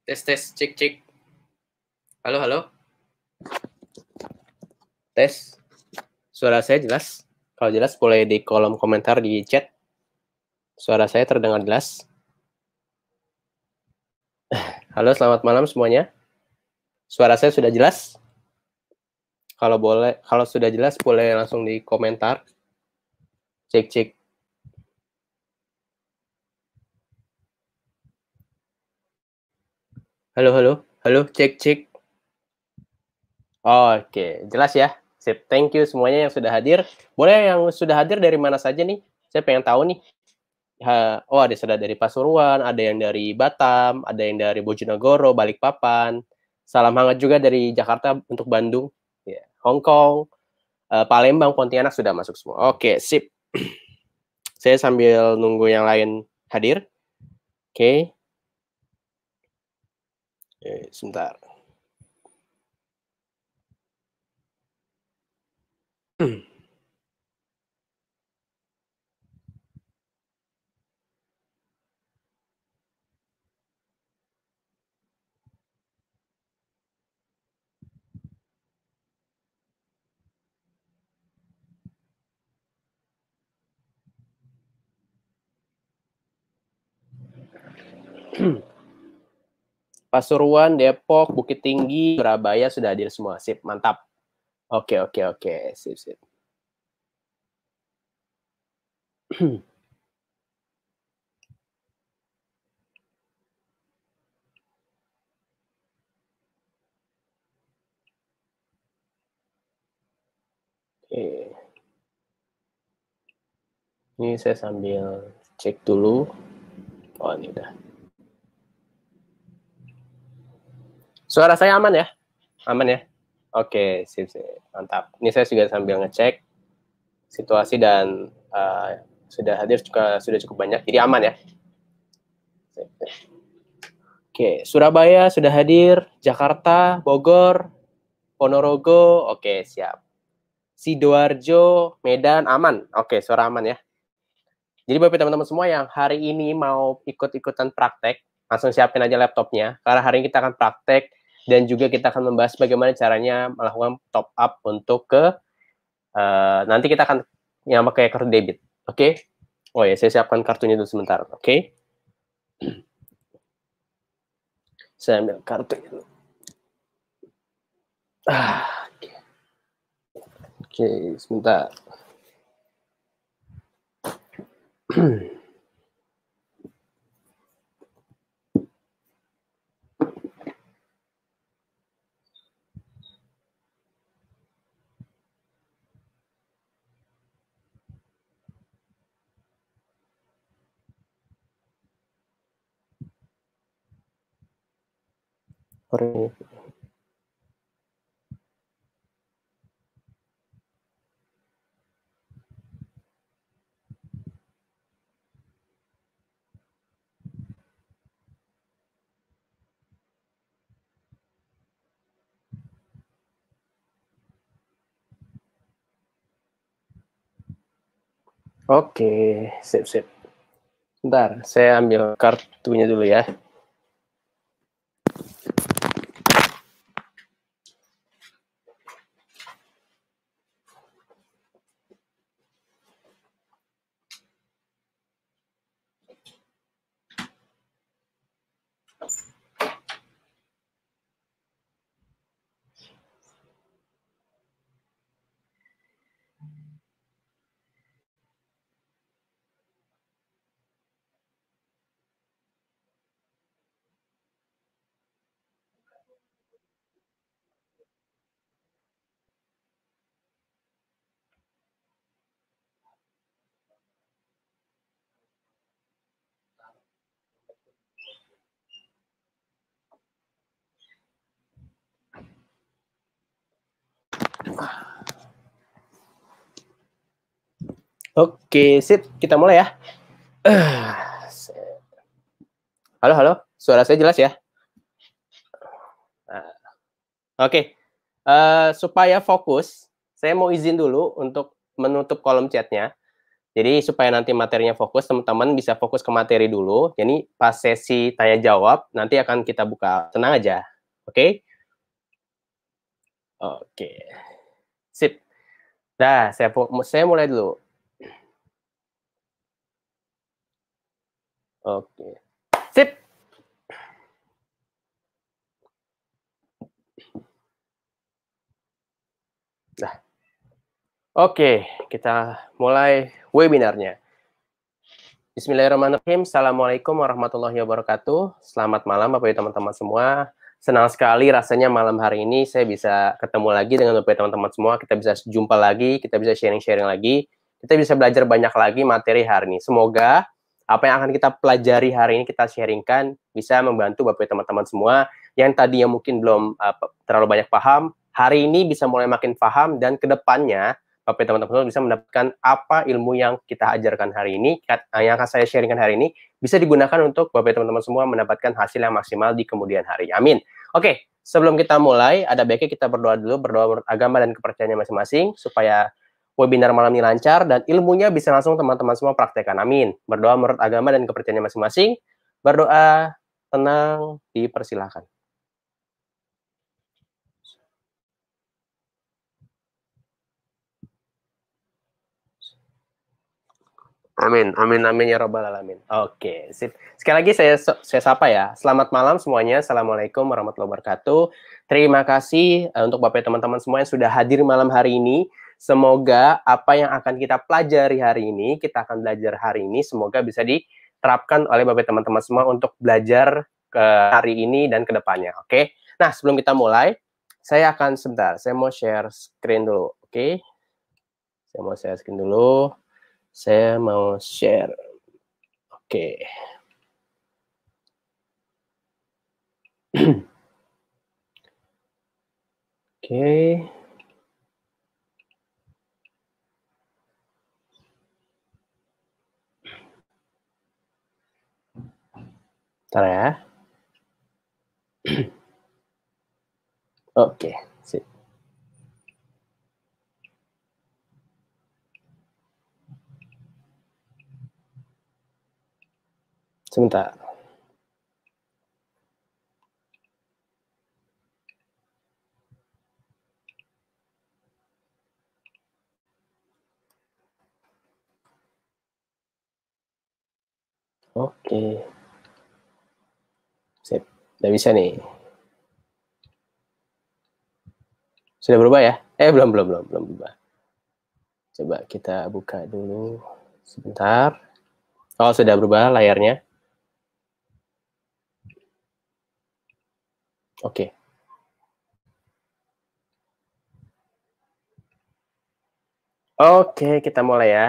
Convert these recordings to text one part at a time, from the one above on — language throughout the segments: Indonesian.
Tes tes cek cek. Halo halo. Tes. Suara saya jelas? Kalau jelas boleh di kolom komentar di chat. Suara saya terdengar jelas? Halo, selamat malam semuanya. Suara saya sudah jelas? Kalau sudah jelas boleh langsung di komentar. Cek cek. Halo halo. Halo, cek cek. Oke, jelas ya. Sip, thank you semuanya yang sudah hadir. Boleh yang sudah hadir dari mana saja nih? Saya pengen tahu nih. Oh, ada sudah dari Pasuruan, ada yang dari Batam, ada yang dari Bojonegoro, Balikpapan. Salam hangat juga dari Jakarta untuk Bandung, ya, Hong Kong, Palembang, Pontianak sudah masuk semua. Oke, sip. Saya sambil nunggu yang lain hadir. Oke. Sebentar. Pasuruan, Depok, Bukit Tinggi, Surabaya sudah hadir semua. Sip, mantap. Oke, oke, oke. Sip, sip. Oke. Ini saya sambil cek dulu. Oh, ini udah. Suara saya aman ya? Aman ya? Oke, sip, sip. Mantap. Ini saya juga sambil ngecek situasi dan sudah hadir juga sudah cukup banyak. Jadi aman ya? Sip, sip. Oke, Surabaya sudah hadir, Jakarta, Bogor, Ponorogo, oke siap. Sidoarjo, Medan aman. Oke, suara aman ya. Jadi buat teman-teman semua yang hari ini mau ikut-ikutan praktek, langsung siapin aja laptopnya. Karena hari ini kita akan praktek dan juga kita akan membahas bagaimana caranya melakukan top up untuk ke nanti kita akan yang pakai kartu debit. Oke? Oh ya, saya siapkan kartunya dulu sebentar. Oke? Saya ambil kartunya dulu. Oke, sebentar. Oke, sip, sip. Bentar, saya ambil kartunya dulu ya. Oke, sip. Kita mulai ya. Halo, halo. Suara saya jelas ya? Oke. Supaya fokus, saya mau izin dulu untuk menutup kolom chatnya. Jadi supaya nanti materinya fokus, teman-teman bisa fokus ke materi dulu. Jadi pas sesi tanya jawab nanti akan kita buka. Tenang aja. Oke? Oke. Sip. Dah, saya mulai dulu. Oke. Sip. Nah. Oke, kita mulai webinarnya. Bismillahirrahmanirrahim. Assalamualaikum warahmatullahi wabarakatuh. Selamat malam Bapak Ibu teman-teman semua. Senang sekali rasanya malam hari ini saya bisa ketemu lagi dengan Bapak Ibu teman-teman semua. Kita bisa jumpa lagi, kita bisa sharing-sharing lagi. Kita bisa belajar banyak lagi materi hari ini. Semoga apa yang akan kita pelajari hari ini kita sharingkan bisa membantu Bapak Ibu teman-teman semua yang tadinya mungkin belum terlalu banyak paham, hari ini bisa mulai makin paham dan kedepannya Bapak teman-teman bisa mendapatkan apa ilmu yang kita ajarkan hari ini, yang akan saya sharingkan hari ini, bisa digunakan untuk Bapak teman-teman semua mendapatkan hasil yang maksimal di kemudian hari. Amin. Oke, sebelum kita mulai, ada baiknya kita berdoa dulu, berdoa menurut agama dan kepercayaannya masing-masing, supaya webinar malam ini lancar, dan ilmunya bisa langsung teman-teman semua praktekkan. Amin. Berdoa menurut agama dan kepercayaannya masing-masing, berdoa, tenang, dipersilahkan. Amin, amin, amin ya robbal alamin. Oke, sip. Sekali lagi saya sapa ya. Selamat malam semuanya. Assalamualaikum warahmatullahi wabarakatuh. Terima kasih untuk Bapak teman-teman semua yang sudah hadir malam hari ini. Semoga apa yang akan kita pelajari hari ini, kita akan belajar hari ini, semoga bisa diterapkan oleh Bapak teman-teman semua untuk belajar ke hari ini dan ke depannya. Oke. Nah, sebelum kita mulai, saya akan sebentar, saya mau share screen dulu. Oke. Saya mau share screen dulu. Saya mau share. Oke. Oke. Bentar ya. Oke, sip. Sebentar. Oke. Sip. Udah bisa nih. Sudah berubah ya? Belum berubah. Coba kita buka dulu. Sebentar. Oh, sudah berubah layarnya. Oke. Oke, kita mulai ya.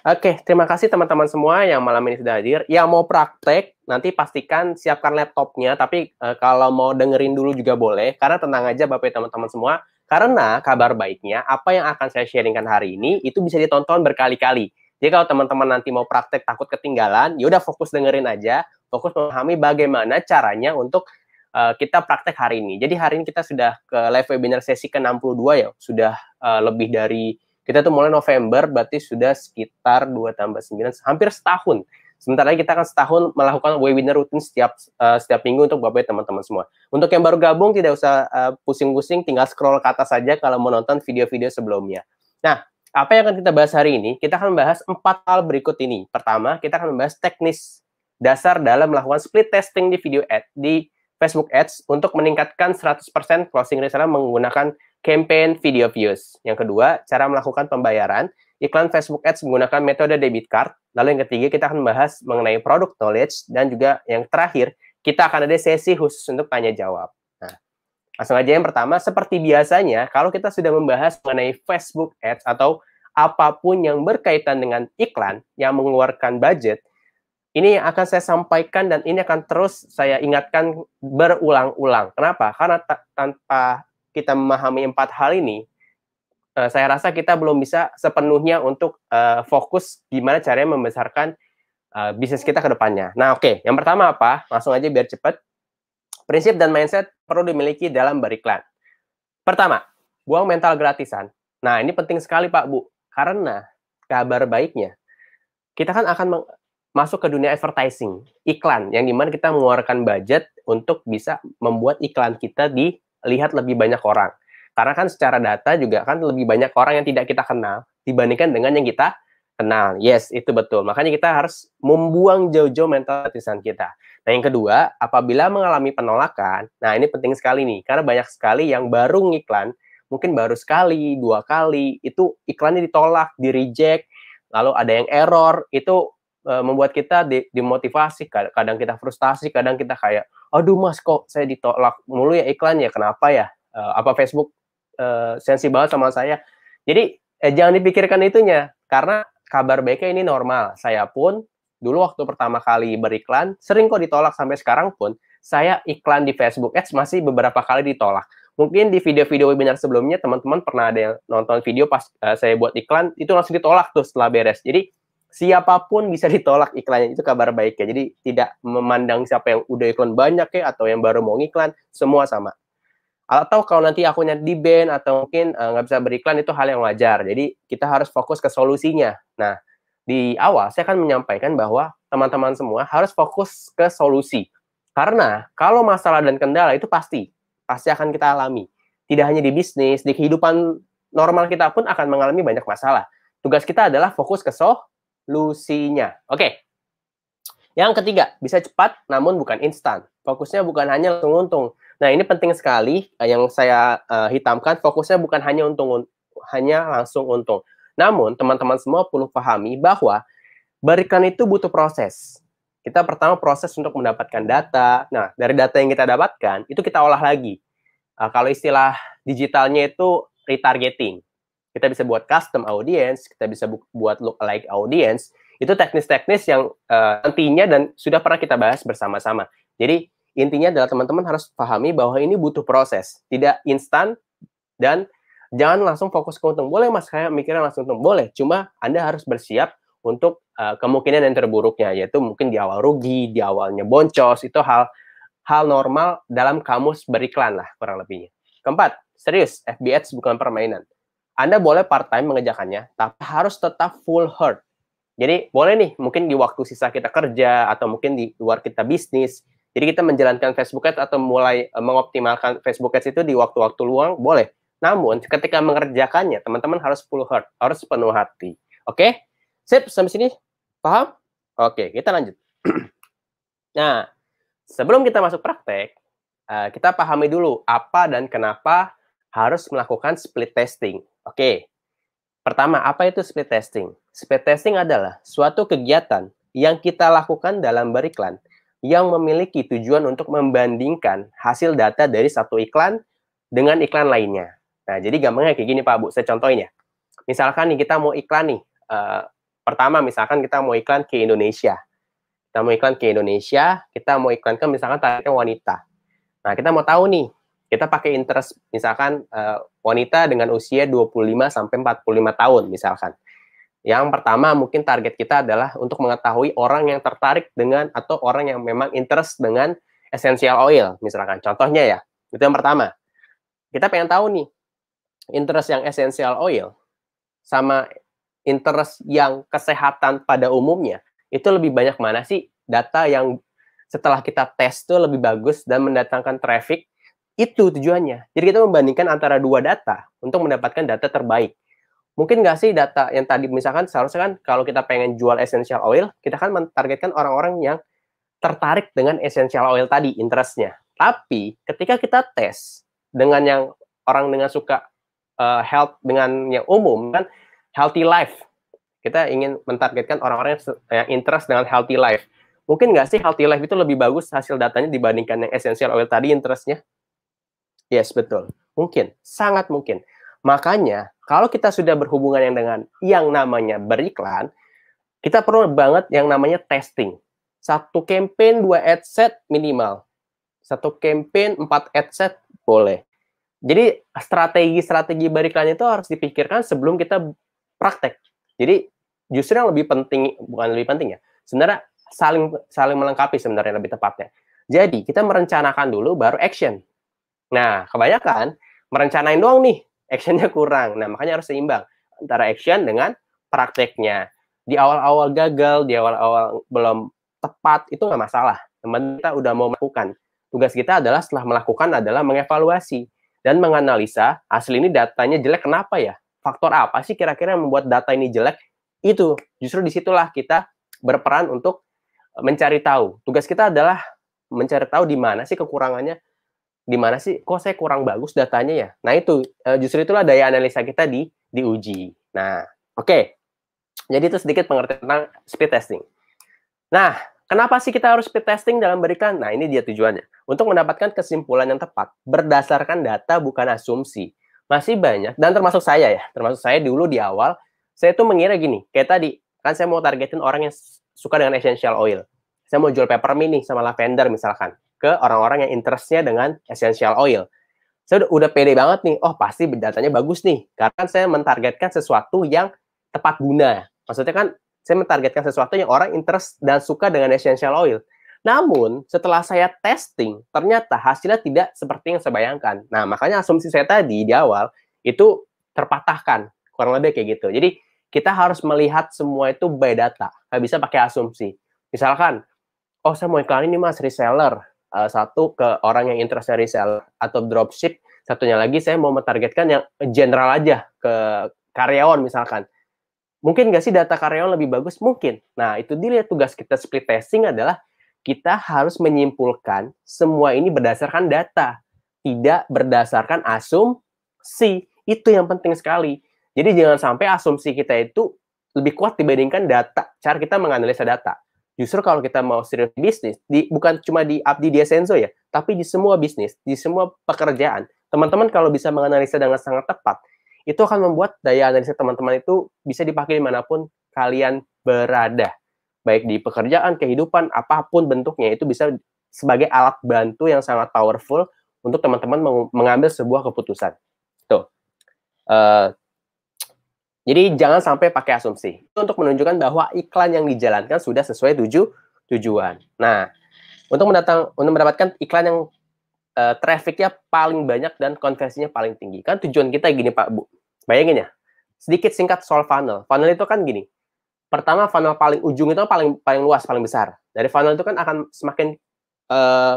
Oke, terima kasih teman-teman semua yang malam ini sudah hadir. Yang mau praktek, nanti pastikan siapkan laptopnya, tapi kalau mau dengerin dulu juga boleh, karena tenang aja Bapak teman-teman semua, karena kabar baiknya, apa yang akan saya sharingkan hari ini, itu bisa ditonton berkali-kali. Jadi kalau teman-teman nanti mau praktek takut ketinggalan, ya udah fokus dengerin aja, fokus memahami bagaimana caranya untuk kita praktek hari ini. Jadi hari ini kita sudah ke live webinar sesi ke-62 ya, sudah lebih dari kita tuh mulai November, berarti sudah sekitar 2 tambah 9, hampir setahun. Sebentar lagi kita akan setahun melakukan webinar rutin setiap minggu untuk Bapak teman-teman semua. Untuk yang baru gabung, tidak usah pusing-pusing, tinggal scroll ke atas saja kalau mau nonton video-video sebelumnya. Nah, apa yang akan kita bahas hari ini? Kita akan membahas 4 hal berikut ini. Pertama, kita akan membahas teknis dasar dalam melakukan split testing di video ad, di Facebook Ads untuk meningkatkan 100% closing reseller menggunakan campaign video views. Yang kedua, cara melakukan pembayaran iklan Facebook Ads menggunakan metode debit card. Lalu yang ketiga, kita akan membahas mengenai product knowledge. Dan juga yang terakhir, kita akan ada sesi khusus untuk tanya jawab. Nah, langsung aja yang pertama, seperti biasanya, kalau kita sudah membahas mengenai Facebook Ads atau apapun yang berkaitan dengan iklan yang mengeluarkan budget, ini yang akan saya sampaikan dan ini akan terus saya ingatkan berulang-ulang. Kenapa? Karena tanpa kita memahami 4 hal ini, saya rasa kita belum bisa sepenuhnya untuk fokus gimana caranya membesarkan bisnis kita ke depannya. Nah, oke. Yang pertama apa? Langsung aja biar cepat. Prinsip dan mindset perlu dimiliki dalam beriklan. Pertama, buang mental gratisan. Nah, ini penting sekali Pak Bu. Karena kabar baiknya, kita kan akan masuk ke dunia advertising, iklan, yang dimana kita mengeluarkan budget untuk bisa membuat iklan kita dilihat lebih banyak orang. Karena kan secara data juga kan lebih banyak orang yang tidak kita kenal dibandingkan dengan yang kita kenal. Yes, itu betul. Makanya kita harus membuang jauh-jauh mental latihan kita. Nah, yang kedua, apabila mengalami penolakan, nah ini penting sekali nih, karena banyak sekali yang baru ngiklan, mungkin baru sekali, 2 kali, itu iklannya ditolak, di-reject, lalu ada yang error, itu membuat kita dimotivasi, kadang kita frustasi, kadang kita kayak, aduh mas kok saya ditolak mulu ya iklannya, kenapa ya? Apa Facebook sensi banget sama saya? Jadi jangan dipikirkan itunya, karena kabar baiknya ini normal. Saya pun dulu waktu pertama kali beriklan, sering kok ditolak sampai sekarang pun, saya iklan di Facebook Ads masih beberapa kali ditolak. Mungkin di video-video webinar sebelumnya, teman-teman pernah ada yang nonton video pas saya buat iklan, itu langsung ditolak tuh setelah beres. Jadi, siapapun bisa ditolak iklannya, itu kabar baiknya. Jadi, tidak memandang siapa yang udah iklan banyak ya, atau yang baru mau ngiklan, semua sama. Atau kalau nanti akunnya di-ban, atau mungkin nggak bisa beriklan, itu hal yang wajar. Jadi, kita harus fokus ke solusinya. Nah, di awal saya akan menyampaikan bahwa teman-teman semua harus fokus ke solusi. Karena kalau masalah dan kendala itu pasti akan kita alami. Tidak hanya di bisnis, di kehidupan normal kita pun akan mengalami banyak masalah. Tugas kita adalah fokus ke solusinya. Oke. Yang ketiga, bisa cepat namun bukan instan. Fokusnya bukan hanya langsung untung. Nah, ini penting sekali yang saya hitamkan, fokusnya bukan hanya langsung untung. Namun, teman-teman semua perlu pahami bahwa beriklan itu butuh proses. Kita pertama proses untuk mendapatkan data. Nah, dari data yang kita dapatkan, itu kita olah lagi. Kalau istilah digitalnya itu retargeting. Kita bisa buat custom audience, kita bisa buat lookalike audience. Itu teknis-teknis yang nantinya dan sudah pernah kita bahas bersama-sama. Jadi, intinya adalah teman-teman harus pahami bahwa ini butuh proses. Tidak instan dan jangan langsung fokus ke untung. Boleh mas, kayak mikirnya langsung untung. Boleh, cuma Anda harus bersiap untuk kemungkinan yang terburuknya, yaitu mungkin di awal rugi, di awalnya boncos, itu hal normal dalam kamus beriklan lah, kurang lebihnya. Keempat, serius, FB Ads bukan permainan. Anda boleh part-time mengerjakannya, tapi harus tetap full heart. Jadi, boleh nih, mungkin di waktu sisa kita kerja, atau mungkin di luar kita bisnis, jadi kita menjalankan Facebook Ads atau mulai mengoptimalkan Facebook Ads itu di waktu-waktu luang, boleh. Namun, ketika mengerjakannya, teman-teman harus full heart, harus penuh hati. Oke? Sip, sampai sini? Paham? Oke, kita lanjut. Nah, sebelum kita masuk praktek, kita pahami dulu apa dan kenapa harus melakukan split testing. Oke, pertama, apa itu split testing? Split testing adalah suatu kegiatan yang kita lakukan dalam beriklan yang memiliki tujuan untuk membandingkan hasil data dari satu iklan dengan iklan lainnya. Nah, jadi gampangnya kayak gini Pak Bu, saya contohin ya. Misalkan nih kita mau iklan nih, pertama misalkan kita mau iklan ke Indonesia. Kita mau iklan ke Indonesia, kita mau iklankan misalkan targetnya wanita. Nah, kita mau tahu nih, kita pakai interest misalkan wanita dengan usia 25 sampai 45 tahun misalkan. Yang pertama mungkin target kita adalah untuk mengetahui orang yang tertarik dengan atau orang yang memang interest dengan essential oil misalkan. Contohnya ya, itu yang pertama. Kita pengen tahu nih, interest yang essential oil sama interest yang kesehatan pada umumnya, itu lebih banyak mana sih data yang setelah kita tes itu lebih bagus dan mendatangkan traffic, itu tujuannya. Jadi kita membandingkan antara dua data untuk mendapatkan data terbaik. Mungkin nggak sih data yang tadi, misalkan seharusnya kan kalau kita pengen jual essential oil, kita kan mentargetkan orang-orang yang tertarik dengan essential oil tadi, interestnya. Tapi ketika kita tes dengan yang orang dengan suka health, dengan yang umum, kan healthy life. Kita ingin mentargetkan orang-orang yang interest dengan healthy life. Mungkin nggak sih healthy life itu lebih bagus hasil datanya dibandingkan yang essential oil tadi interestnya? Yes, betul. Mungkin, sangat mungkin. Makanya, kalau kita sudah berhubungan dengan yang namanya beriklan, kita perlu banget yang namanya testing. 1 campaign, 2 ad set minimal. 1 campaign, 4 ad set boleh. Jadi, strategi-strategi beriklan itu harus dipikirkan sebelum kita praktek. Jadi, justru yang lebih penting, bukan lebih penting ya, sebenarnya saling melengkapi sebenarnya lebih tepatnya. Jadi, kita merencanakan dulu, baru action. Nah, kebanyakan merencanain doang nih, actionnya kurang. Nah, makanya harus seimbang antara action dengan prakteknya. Di awal-awal gagal, di awal-awal belum tepat, itu nggak masalah. Teman kita udah mau melakukan. Tugas kita adalah setelah melakukan adalah mengevaluasi dan menganalisa hasil ini datanya jelek kenapa ya? Faktor apa sih kira-kira yang membuat data ini jelek? Itu justru disitulah kita berperan untuk mencari tahu. Tugas kita adalah mencari tahu di mana sih kekurangannya, di mana sih kok saya kurang bagus datanya ya. Nah itu justru itulah daya analisa kita diuji. Nah, oke. Jadi itu sedikit pengertian tentang speed testing. Nah, kenapa sih kita harus speed testing dalam berikan? Nah, ini dia tujuannya. Untuk mendapatkan kesimpulan yang tepat berdasarkan data bukan asumsi. Masih banyak, dan termasuk saya ya, termasuk saya dulu di awal, saya tuh mengira gini, kayak tadi, kan saya mau targetin orang yang suka dengan essential oil. Saya mau jual peppermint nih sama lavender misalkan, ke orang-orang yang interestnya dengan essential oil. Saya udah pede banget nih, oh pasti datanya bagus nih, karena saya mentargetkan sesuatu yang tepat guna. Maksudnya kan, saya mentargetkan sesuatu yang orang interest dan suka dengan essential oil. Namun, setelah saya testing, ternyata hasilnya tidak seperti yang saya bayangkan. Nah, makanya asumsi saya tadi di awal, itu terpatahkan. Kurang lebih kayak gitu. Jadi, kita harus melihat semua itu by data. Nggak bisa pakai asumsi. Misalkan, oh saya mau iklan ini mas, reseller. Satu ke orang yang interestnya reseller atau dropship. Satunya lagi saya mau mentargetkan yang general aja, ke karyawan misalkan. Mungkin nggak sih data karyawan lebih bagus? Mungkin. Nah, itu dia tugas kita split testing adalah kita harus menyimpulkan semua ini berdasarkan data, tidak berdasarkan asumsi. Itu yang penting sekali. Jadi jangan sampai asumsi kita itu lebih kuat dibandingkan data, cara kita menganalisa data. Justru kalau kita mau serius bisnis, bukan cuma di Abdi Diasenso ya, tapi di semua bisnis, di semua pekerjaan, teman-teman kalau bisa menganalisa dengan sangat tepat, itu akan membuat daya analisa teman-teman itu bisa dipakai dimanapun kalian berada. Baik di pekerjaan, kehidupan, apapun bentuknya, itu bisa sebagai alat bantu yang sangat powerful untuk teman-teman mengambil sebuah keputusan. Tuh. Jadi jangan sampai pakai asumsi. Itu untuk menunjukkan bahwa iklan yang dijalankan sudah sesuai tujuan. Nah, untuk mendapatkan iklan yang traffic-nya paling banyak dan konversinya paling tinggi. Kan tujuan kita gini Pak Bu. Bayangin ya, sedikit singkat soal funnel. Funnel itu kan gini. Pertama, funnel paling ujung itu paling luas, paling besar. Dari funnel itu kan akan semakin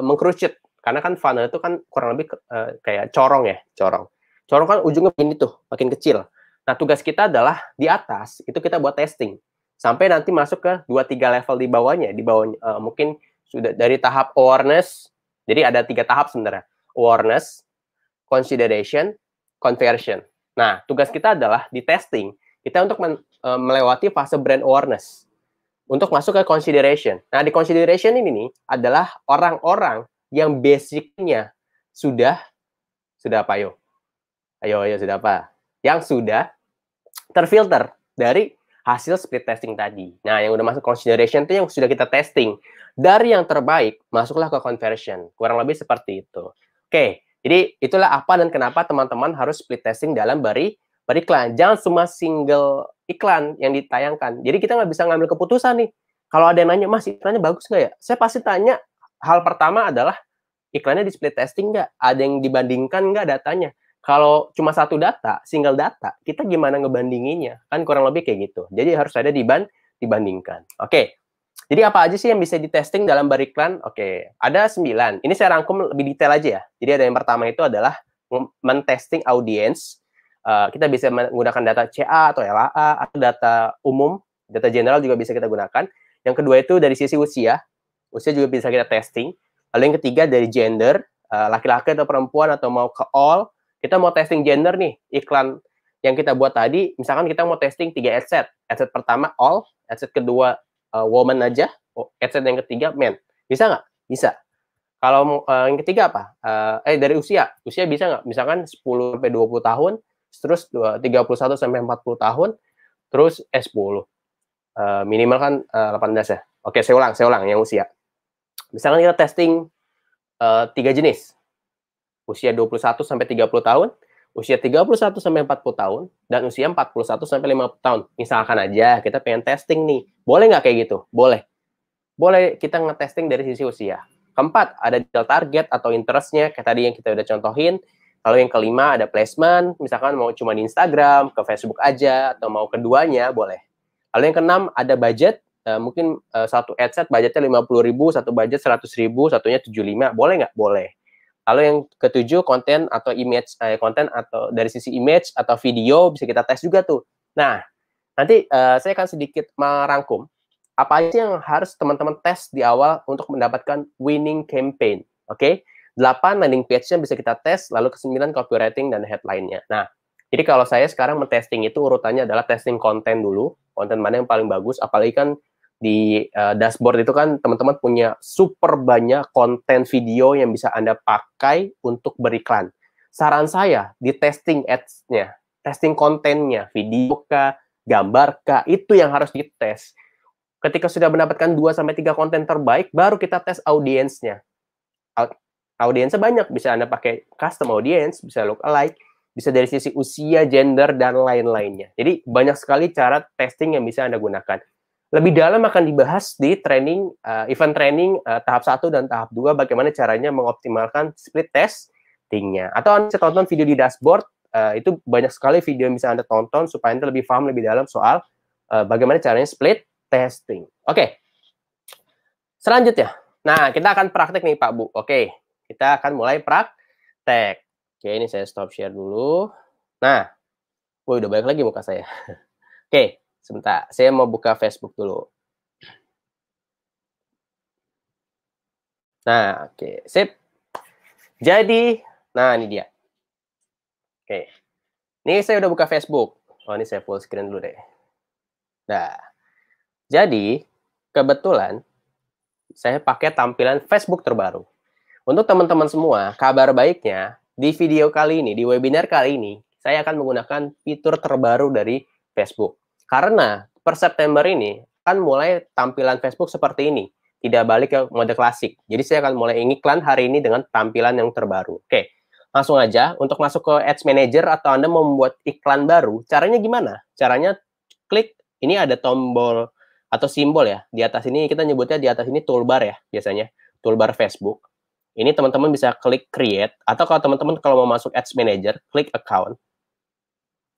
mengkerucut. Karena kan funnel itu kan kurang lebih kayak corong ya, corong. Corong kan ujungnya begini tuh, makin kecil. Nah, tugas kita adalah di atas, itu kita buat testing. Sampai nanti masuk ke 2-3 level di bawahnya. Di bawahnya mungkin sudah dari tahap awareness. Jadi ada 3 tahap sebenarnya. Awareness, consideration, conversion. Nah, tugas kita adalah di testing. Kita untuk melewati fase brand awareness. Untuk masuk ke consideration. Nah, di consideration ini nih adalah orang-orang yang basicnya sudah apa, Ayo, sudah apa? Yang sudah terfilter dari hasil split testing tadi. Nah, yang udah masuk consideration itu yang sudah kita testing. Dari yang terbaik, masuklah ke conversion. Kurang lebih seperti itu. Oke, jadi itulah apa dan kenapa teman-teman harus split testing dalam beriklan. Jangan cuma single iklan yang ditayangkan. Jadi kita nggak bisa ngambil keputusan nih. Kalau ada yang nanya, mas iklannya bagus nggak ya? Saya pasti tanya, hal pertama adalah iklannya di split testing nggak? Ada yang dibandingkan nggak datanya? Kalau cuma satu data, single data, kita gimana ngebandinginnya? Kan kurang lebih kayak gitu. Jadi harus ada dibandingkan. Oke, jadi apa aja sih yang bisa ditesting dalam beriklan? Oke, ada 9. Ini saya rangkum lebih detail aja ya. Jadi ada yang pertama itu adalah men-testing audience. Kita bisa menggunakan data CA atau LAA, atau data umum, data general juga bisa kita gunakan. Yang kedua itu dari sisi usia. Usia juga bisa kita testing. Lalu yang ketiga dari gender, laki-laki atau perempuan atau mau ke all. Kita mau testing gender nih, iklan yang kita buat tadi, misalkan kita mau testing 3 adset. Adset pertama all, adset kedua woman aja, adset yang ketiga men. Bisa nggak? Bisa. Kalau yang ketiga apa? Dari usia bisa nggak? Misalkan 10 sampai 20 tahun, terus 31 sampai 40 tahun, terus 10. Minimal kan 18 ya. Oke, saya ulang yang usia. Misalkan kita testing 3 jenis. Usia 21 sampai 30 tahun, usia 31 sampai 40 tahun, dan usia 41 sampai 50 tahun. Misalkan aja kita pengen testing nih. Boleh nggak kayak gitu? Boleh. Boleh kita nge-testing dari sisi usia. Keempat, ada detail target atau interest-nya, kayak tadi yang kita udah contohin. Lalu yang kelima ada placement, misalkan mau cuma di Instagram, ke Facebook aja, atau mau keduanya, boleh. Lalu yang keenam ada budget, mungkin satu adset budgetnya 50.000, satu budget 100.000, satunya 75, boleh nggak? Boleh. Lalu yang ketujuh konten atau image, konten atau dari sisi image atau video bisa kita tes juga tuh. Nah, nanti saya akan sedikit merangkum apa aja yang harus teman-teman tes di awal untuk mendapatkan winning campaign. Oke? 8 landing page-nya bisa kita tes, lalu ke-9 copywriting dan headline-nya. Nah, jadi kalau saya sekarang men-testing itu urutannya adalah testing konten dulu, konten mana yang paling bagus, apalagi kan di dashboard itu kan teman-teman punya super banyak konten video yang bisa Anda pakai untuk beriklan. Saran saya di testing ads-nya, testing kontennya, video kah, gambar kah, itu yang harus dites. Ketika sudah mendapatkan 2-3 konten terbaik, baru kita tes audiensnya. Audiensnya banyak, bisa Anda pakai custom audience, bisa lookalike, bisa dari sisi usia, gender, dan lain-lainnya. Jadi banyak sekali cara testing yang bisa Anda gunakan. Lebih dalam akan dibahas di training, event training tahap 1 dan tahap 2, bagaimana caranya mengoptimalkan split testingnya. Atau Anda bisa tonton video di dashboard, itu banyak sekali video yang bisa Anda tonton supaya Anda lebih paham lebih dalam soal bagaimana caranya split testing. Oke. Selanjutnya. Nah, kita akan praktek nih Pak Bu. Oke. Kita akan mulai praktek. Oke, ini saya stop share dulu. Nah. Udah balik lagi muka saya. Oke, sebentar. Saya mau buka Facebook dulu. Nah, oke. Sip. Jadi, nah ini dia. Oke. Ini saya udah buka Facebook. Oh, ini saya full screen dulu deh. Nah. Jadi, kebetulan saya pakai tampilan Facebook terbaru. Untuk teman-teman semua, kabar baiknya, di video kali ini, di webinar kali ini, saya akan menggunakan fitur terbaru dari Facebook. Karena per September ini, akan mulai tampilan Facebook seperti ini. Tidak balik ke mode klasik. Jadi saya akan mulai iklan hari ini dengan tampilan yang terbaru. Oke, langsung aja. Untuk masuk ke Ads Manager atau Anda mau membuat iklan baru, caranya gimana? Caranya klik, ini ada tombol atau simbol ya, di atas ini kita nyebutnya di atas ini toolbar ya, biasanya, toolbar Facebook. Ini teman-teman bisa klik create, atau kalau teman-teman kalau mau masuk Ads Manager, klik account.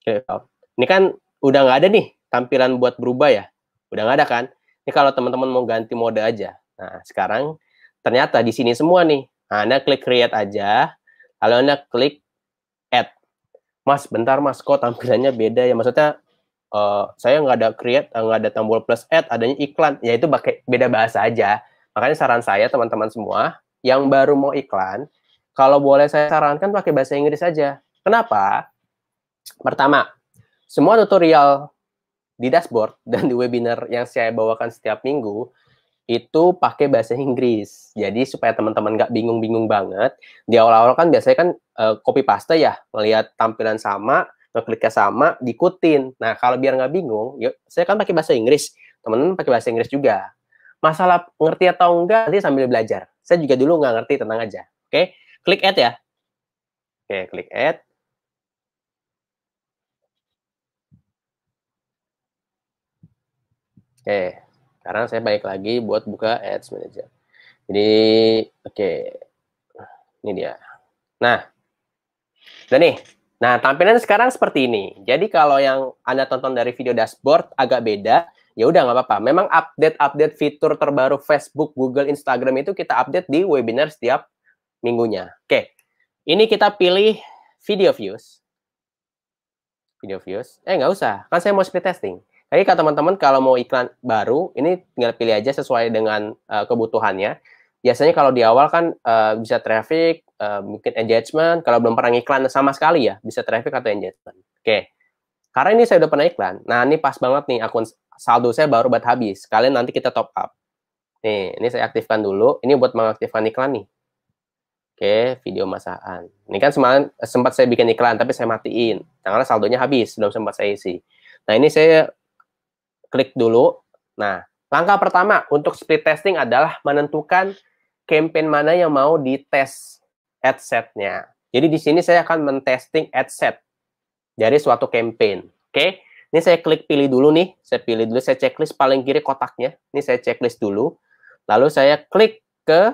Ini kan udah nggak ada nih tampilan buat berubah ya, udah nggak ada kan? Ini kalau teman-teman mau ganti mode aja. Nah, sekarang ternyata di sini semua nih. Nah, Anda klik create aja, lalu Anda klik add. Mas, bentar mas, kok tampilannya beda ya? Maksudnya saya nggak ada create, nggak ada tombol plus add, adanya iklan. Ya itu pakai beda bahasa aja. Makanya saran saya teman-teman semua yang baru mau iklan, kalau boleh saya sarankan pakai bahasa Inggris saja. Kenapa? Pertama, semua tutorial di dashboard dan di webinar yang saya bawakan setiap minggu itu pakai bahasa Inggris. Jadi supaya teman-teman nggak bingung-bingung banget. Di awal-awal kan biasanya kan copy paste ya, melihat tampilan sama, kliknya sama, diikutin. Nah, kalau biar nggak bingung, yuk, saya kan pakai bahasa Inggris. Teman-teman pakai bahasa Inggris juga. Masalah ngerti atau enggak, nanti sambil belajar. Saya juga dulu nggak ngerti, tenang aja. Oke, klik add ya. Oke, klik add. Oke, sekarang saya balik lagi buat buka Ads Manager. Jadi, oke. Ini dia. Nah, udah nih. Nah, tampilannya sekarang seperti ini. Jadi kalau yang Anda tonton dari video dashboard agak beda, ya udah nggak apa-apa. Memang update fitur terbaru Facebook, Google, Instagram itu kita update di webinar setiap minggunya. Oke, ini kita pilih video views. Video views. Nggak usah, kan saya mau split testing. Jadi kalau teman-teman kalau mau iklan baru, ini tinggal pilih aja sesuai dengan kebutuhannya. Biasanya kalau di awal kan bisa traffic, mungkin engagement. Kalau belum pernah iklan sama sekali ya, bisa traffic atau engagement. Oke, karena ini saya udah pernah iklan. Nah, ini pas banget nih, akun saldo saya baru buat habis. Kalian nanti kita top up. Nih, ini saya aktifkan dulu. Ini buat mengaktifkan iklan nih. Oke, video masakan. Ini kan semalam sempat saya bikin iklan, tapi saya matiin. Karena saldonya habis, belum sempat saya isi. Nah, ini saya klik dulu. Nah, langkah pertama untuk split testing adalah menentukan campaign mana yang mau dites ad set-nya. Jadi di sini saya akan mentesting ad set dari suatu campaign. Oke, ini saya klik pilih dulu nih. Saya pilih dulu, saya checklist paling kiri kotaknya. Ini saya checklist dulu. Lalu saya klik ke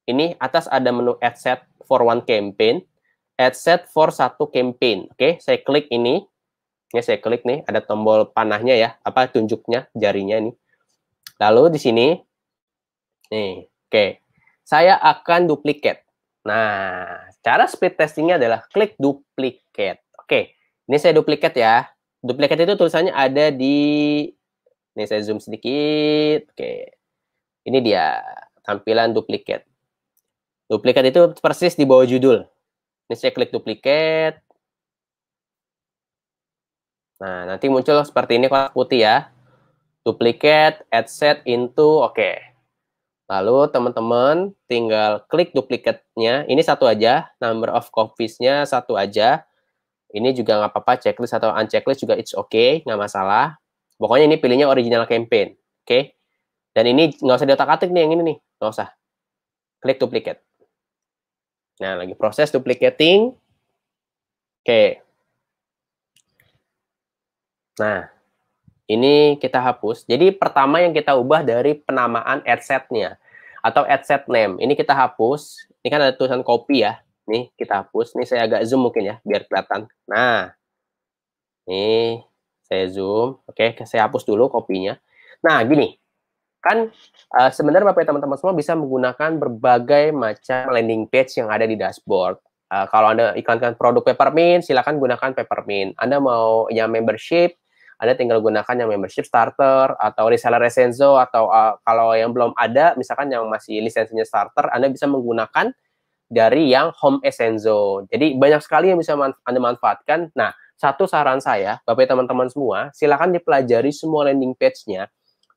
ini atas ada menu ad set for one campaign. add set for satu campaign. Oke, saya klik ini. Ini saya klik nih, ada tombol panahnya ya, apa tunjuknya, jarinya ini. Lalu di sini, nih, oke. Saya akan duplicate. Nah, cara speed testingnya adalah klik duplicate. Oke, ini saya duplicate ya. Duplicate itu tulisannya ada di, ini saya zoom sedikit. Oke, ini dia tampilan duplicate. Duplicate itu persis di bawah judul. Ini saya klik duplicate. Nah, nanti muncul seperti ini kotak putih ya. Duplicate, add set into, oke. Lalu teman-teman tinggal klik duplicate-nya. Ini satu aja, number of copies-nya satu aja. Ini juga nggak apa-apa, checklist atau unchecklist juga it's okay, nggak masalah. Pokoknya ini pilihnya original campaign, oke? Dan ini nggak usah diotak-atik nih yang ini nih, nggak usah. Klik duplicate. Nah, lagi proses duplicating. Oke. Nah, ini kita hapus. Jadi pertama yang kita ubah dari penamaan adset-nya atau adset name. Ini kita hapus. Ini kan ada tulisan copy ya. Nih, kita hapus. Ini saya agak zoom mungkin ya, biar kelihatan. Nah, nih saya zoom. Oke, saya hapus dulu kopinya. Nah, gini. Kan sebenarnya Bapak teman-teman semua bisa menggunakan berbagai macam landing page yang ada di dashboard. Kalau Anda iklankan produk Peppermint, silakan gunakan Peppermint. Anda mau yang membership, Anda tinggal gunakan yang membership starter atau reseller Resenzo, atau kalau yang belum ada, misalkan yang masih lisensinya starter, Anda bisa menggunakan dari yang home Essenzo. Jadi banyak sekali yang bisa Anda manfaatkan. Nah, satu saran saya, Bapak teman-teman semua, silakan dipelajari semua landing page-nya.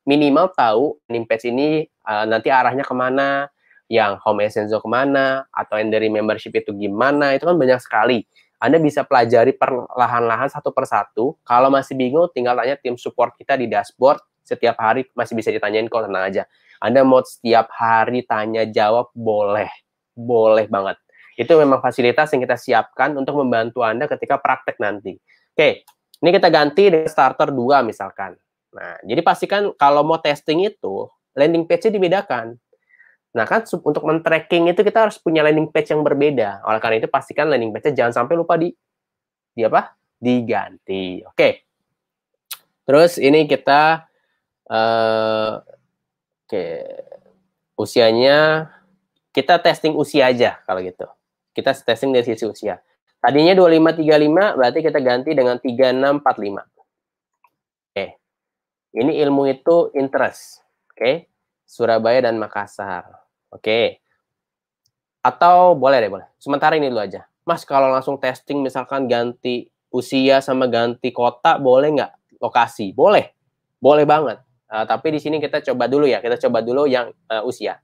Minimal tahu landing page ini nanti arahnya kemana, yang home Essenzo kemana, atau yang dari membership itu gimana, itu kan banyak sekali. Anda bisa pelajari perlahan-lahan satu persatu. Kalau masih bingung, tinggal tanya tim support kita di dashboard. Setiap hari masih bisa ditanyain kok, tenang aja. Anda mau setiap hari tanya jawab, boleh. Boleh banget. Itu memang fasilitas yang kita siapkan untuk membantu Anda ketika praktek nanti. Oke, ini kita ganti dengan starter 2 misalkan. Nah, jadi pastikan kalau mau testing itu, landing page-nya dibedakan. Nah, kan untuk men-tracking itu kita harus punya landing page yang berbeda. Oleh karena itu, pastikan landing page-nya jangan sampai lupa di apa? Diganti. Oke. Terus ini kita, oke, usianya, kita testing usia aja kalau gitu. Kita testing dari sisi usia. Tadinya 2535, berarti kita ganti dengan 3645. Oke. Ini ilmu itu interest, oke? Surabaya dan Makassar, oke? Atau boleh deh, boleh. Sementara ini dulu aja. Mas, kalau langsung testing misalkan ganti usia sama ganti kota, boleh nggak? Lokasi, boleh, boleh banget. Tapi di sini kita coba dulu ya, kita coba dulu yang usia.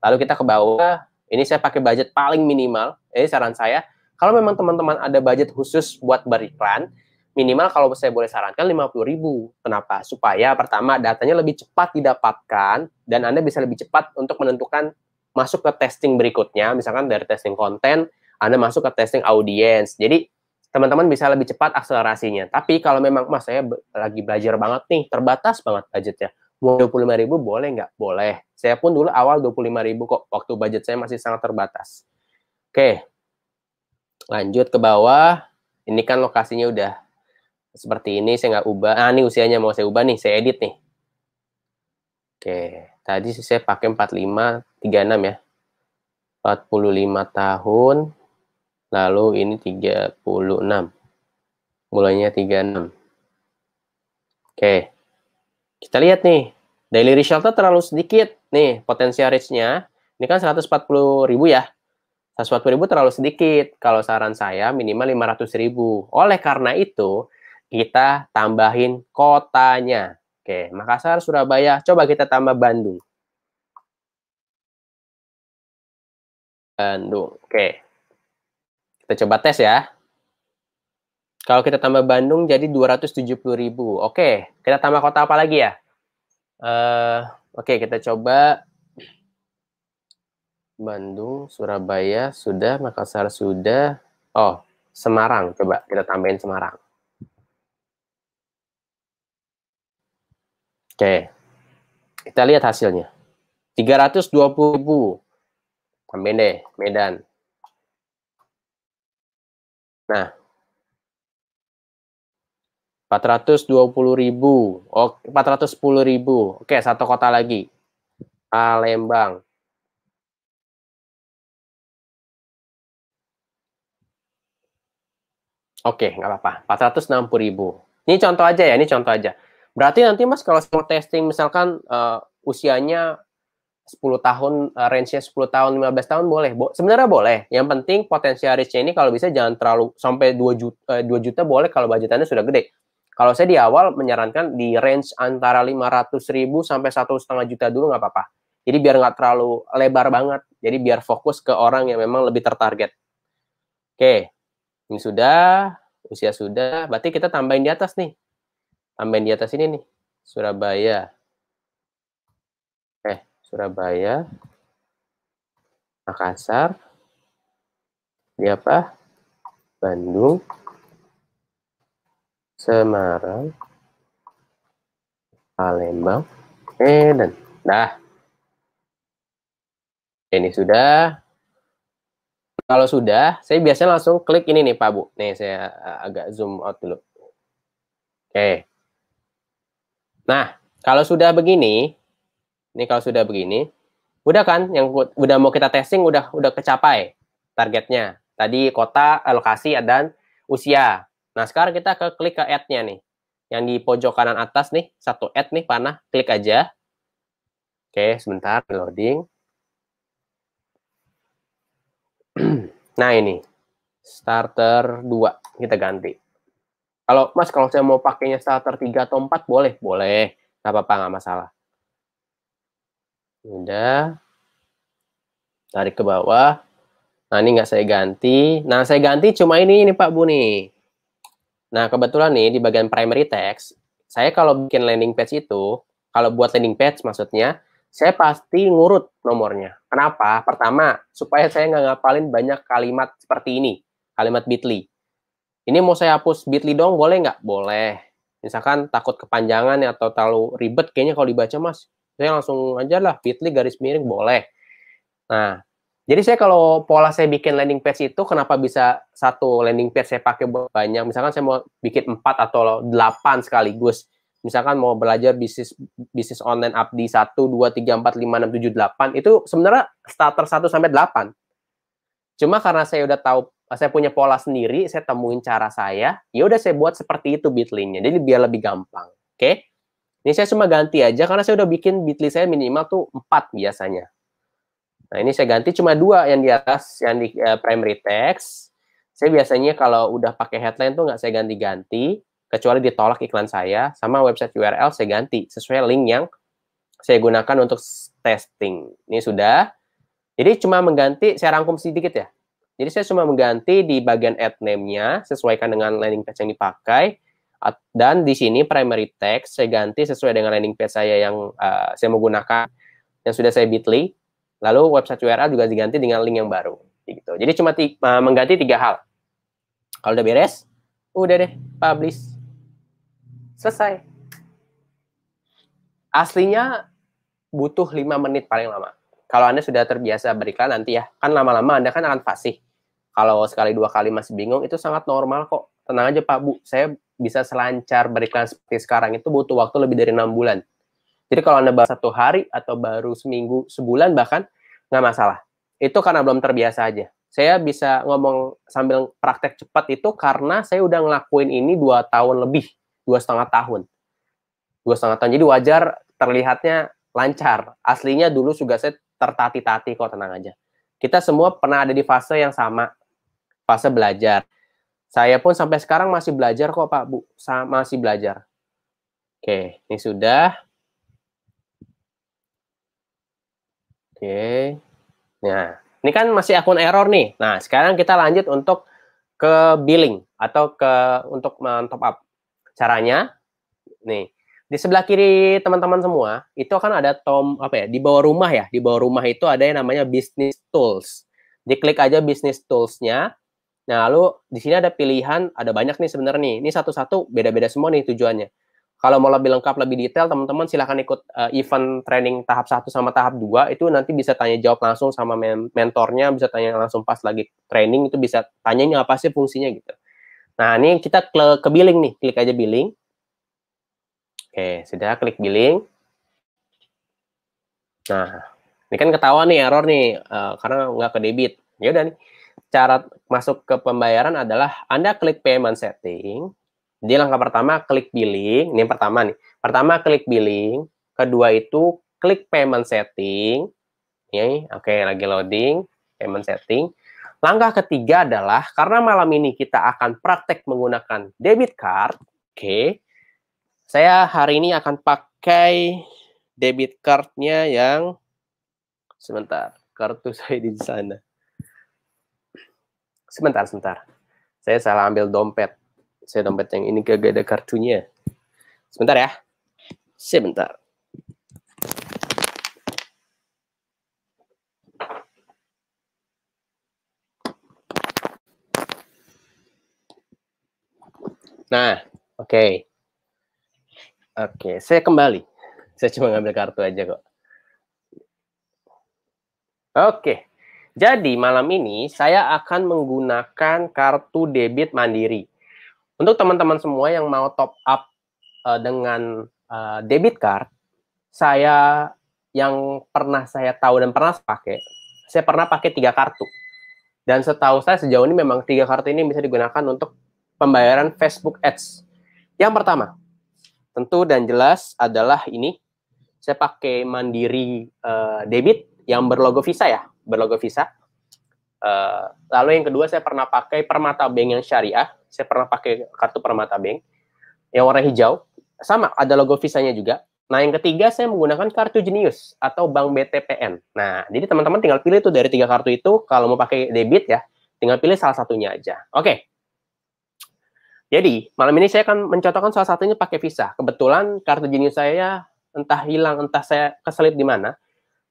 Lalu kita ke bawah. Ini saya pakai budget paling minimal. Ini saran saya. Kalau memang teman-teman ada budget khusus buat beriklan, minimal kalau saya boleh sarankan 50.000. Kenapa? Supaya pertama datanya lebih cepat didapatkan dan Anda bisa lebih cepat untuk menentukan masuk ke testing berikutnya. Misalkan dari testing konten, Anda masuk ke testing audience. Jadi teman-teman bisa lebih cepat akselerasinya. Tapi kalau memang, Mas, saya lagi belajar banget nih, terbatas banget budgetnya. Mau 25.000 boleh nggak? Boleh. Saya pun dulu awal 25.000 kok, waktu budget saya masih sangat terbatas. Oke, lanjut ke bawah. Ini kan lokasinya udah seperti ini, saya nggak ubah. Nah, ini usianya mau saya ubah nih, saya edit nih. Oke, tadi saya pakai 4536 ya. 45 tahun, lalu ini 36. Mulainya 36. Oke, kita lihat nih, daily resultnya terlalu sedikit. Nih, potensial reach-nya, ini kan 140.000 ya. 140.000 terlalu sedikit. Kalau saran saya minimal 500.000. Oleh karena itu, kita tambahin kotanya. Oke, Makassar, Surabaya. Coba kita tambah Bandung. Bandung. Oke. Kita coba tes ya. Kalau kita tambah Bandung jadi 270.000. Oke, kita tambah kota apa lagi ya? Oke, kita coba Bandung, Surabaya, sudah, Makassar sudah. Oh, Semarang. Coba kita tambahin Semarang. Oke, kita lihat hasilnya. 320.000. Tambahin deh, Medan. Nah, 420.000. Oh, 410.000. Oke, satu kota lagi. Palembang. Oke, nggak apa-apa. 460.000. Ini contoh aja ya, ini contoh aja. Berarti nanti Mas kalau mau testing misalkan usianya 10 tahun, range-nya 10 tahun, 15 tahun boleh. Sebenarnya boleh. Yang penting potensial risk-nya ini kalau bisa jangan terlalu sampai 2 juta, 2 juta boleh kalau budgetannya sudah gede. Kalau saya di awal menyarankan di range antara 500.000 sampai 1,5 juta dulu nggak apa-apa. Jadi biar nggak terlalu lebar banget. Jadi biar fokus ke orang yang memang lebih tertarget. Oke, ini sudah, usia sudah, berarti kita tambahin di atas nih. Tambahin di atas ini nih, Surabaya. Surabaya, Makassar, di apa? Bandung, Semarang, Palembang, Medan. Nah, ini sudah. Kalau sudah, saya biasanya langsung klik ini nih Pak Bu. Nih saya agak zoom out dulu. Oke. Nah, kalau sudah begini, ini kalau sudah begini, udah kan yang udah mau kita testing udah kecapai targetnya. Tadi kota, lokasi, dan usia. Nah, sekarang kita klik ke add-nya nih. Yang di pojok kanan atas nih, satu add nih panah, klik aja. Oke, sebentar loading. Nah, ini starter 2 kita ganti. Kalau Mas, kalau saya mau pakainya starter 3 atau 4 boleh, boleh. Nggak apa-apa, nggak masalah. Udah. Tarik ke bawah. Nah, ini nggak saya ganti. Nah, saya ganti cuma ini Pak Bu nih. Nah, kebetulan nih di bagian primary text, saya kalau bikin landing page itu, kalau buat landing page maksudnya, saya pasti ngurut nomornya. Kenapa? Pertama, supaya saya nggak ngapalin banyak kalimat seperti ini, kalimat bit.ly. Ini mau saya hapus bit.ly dong, boleh nggak? Boleh. Misalkan takut kepanjangan atau terlalu ribet, kayaknya kalau dibaca, Mas, saya langsung aja lah, bit.ly garis miring, boleh. Nah, jadi saya kalau pola saya bikin landing page itu kenapa bisa satu landing page saya pakai banyak, misalkan saya mau bikin 4 atau 8 sekaligus. Misalkan mau belajar bisnis online Abdi 1 2 3 4 5 6 7 8 itu sebenarnya starter 1 sampai 8. Cuma karena saya udah tahu saya punya pola sendiri, saya temuin cara saya, ya udah saya buat seperti itu bit.ly-nya. Jadi biar lebih gampang. Oke? Ini saya cuma ganti aja karena saya udah bikin bit.ly saya minimal tuh 4 biasanya. Nah, ini saya ganti cuma 2 yang di atas, yang di primary text. Saya biasanya kalau udah pakai headline tuh nggak saya ganti-ganti, kecuali ditolak iklan saya, sama website URL saya ganti, sesuai link yang saya gunakan untuk testing. Ini sudah. Jadi cuma mengganti, saya rangkum sedikit ya. Jadi saya cuma mengganti di bagian add name-nya, sesuaikan dengan landing page yang dipakai, dan di sini primary text, saya ganti sesuai dengan landing page saya yang saya mau gunakan, yang sudah saya bit.ly. Lalu website URL juga diganti dengan link yang baru. Gitu. Jadi cuma mengganti 3 hal. Kalau udah beres, udah deh, publish. Selesai. Aslinya butuh 5 menit paling lama. Kalau Anda sudah terbiasa beriklan nanti ya, kan lama-lama Anda kan akan fasih. Kalau sekali 2 kali masih bingung, itu sangat normal kok. Tenang aja Pak Bu, saya bisa selancar beriklan seperti sekarang itu butuh waktu lebih dari 6 bulan. Jadi kalau Anda baru 1 hari atau baru seminggu, sebulan bahkan, nggak masalah. Itu karena belum terbiasa aja. Saya bisa ngomong sambil praktek cepat itu karena saya udah ngelakuin ini 2 tahun lebih, 2,5 tahun. 2,5 tahun, jadi wajar terlihatnya lancar. Aslinya dulu juga saya tertati-tati kok, tenang aja. Kita semua pernah ada di fase yang sama, fase belajar. Saya pun sampai sekarang masih belajar kok Pak Bu, masih belajar. Oke, ini sudah. Oke. Nah, ini kan masih akun error nih. Nah, sekarang kita lanjut untuk ke billing atau untuk men-top up. Caranya, nih, di sebelah kiri teman-teman semua, itu akan ada di bawah rumah ya. Di bawah rumah itu ada yang namanya Business Tools. Diklik aja Business Tools-nya. Nah, lalu di sini ada pilihan, ada banyak nih sebenarnya nih. Ini satu-satu beda-beda semua nih tujuannya. Kalau mau lebih lengkap, lebih detail, teman-teman silahkan ikut event training tahap 1 sama tahap 2. Itu nanti bisa tanya jawab langsung sama mentornya, bisa tanya langsung pas lagi training, itu bisa tanyain apa sih fungsinya gitu. Nah, ini kita ke billing nih, klik aja billing. Oke, sudah klik billing. Nah, ini kan ketahuan nih error nih, karena nggak ke debit. Ya udah nih, cara masuk ke pembayaran adalah Anda klik payment setting. Jadi langkah pertama klik billing, ini yang pertama nih. Pertama klik billing, kedua itu klik payment setting. Ini, oke, lagi loading, payment setting. Langkah ketiga adalah, karena malam ini kita akan praktek menggunakan debit card, oke, saya hari ini akan pakai debit card-nya yang, sebentar, kartu saya di sana. Sebentar. Saya salah ambil dompet. Saya dompet yang ini gak ada kartunya. Sebentar ya. Sebentar. Nah, oke. Oke, saya kembali. Saya cuma ngambil kartu aja kok. Oke. Jadi malam ini saya akan menggunakan kartu debit Mandiri. Untuk teman-teman semua yang mau top up dengan debit card, saya yang pernah saya tahu dan pernah pakai, saya pernah pakai 3 kartu. Dan setahu saya sejauh ini memang 3 kartu ini bisa digunakan untuk pembayaran Facebook Ads. Yang pertama, tentu dan jelas adalah ini, saya pakai Mandiri debit yang berlogo Visa ya, berlogo Visa. Lalu yang kedua saya pernah pakai Permata Bank yang syariah, saya pernah pakai kartu Permata Bank yang warna hijau, sama ada logo Visa-nya juga. Nah, yang ketiga saya menggunakan kartu Jenius atau Bank BTPN. Nah, jadi teman-teman tinggal pilih tuh dari 3 kartu itu, kalau mau pakai debit ya, tinggal pilih salah satunya aja. Oke. Jadi, malam ini saya akan mencontohkan salah satunya pakai Visa. Kebetulan kartu Jenius saya entah hilang, entah saya keselip di mana.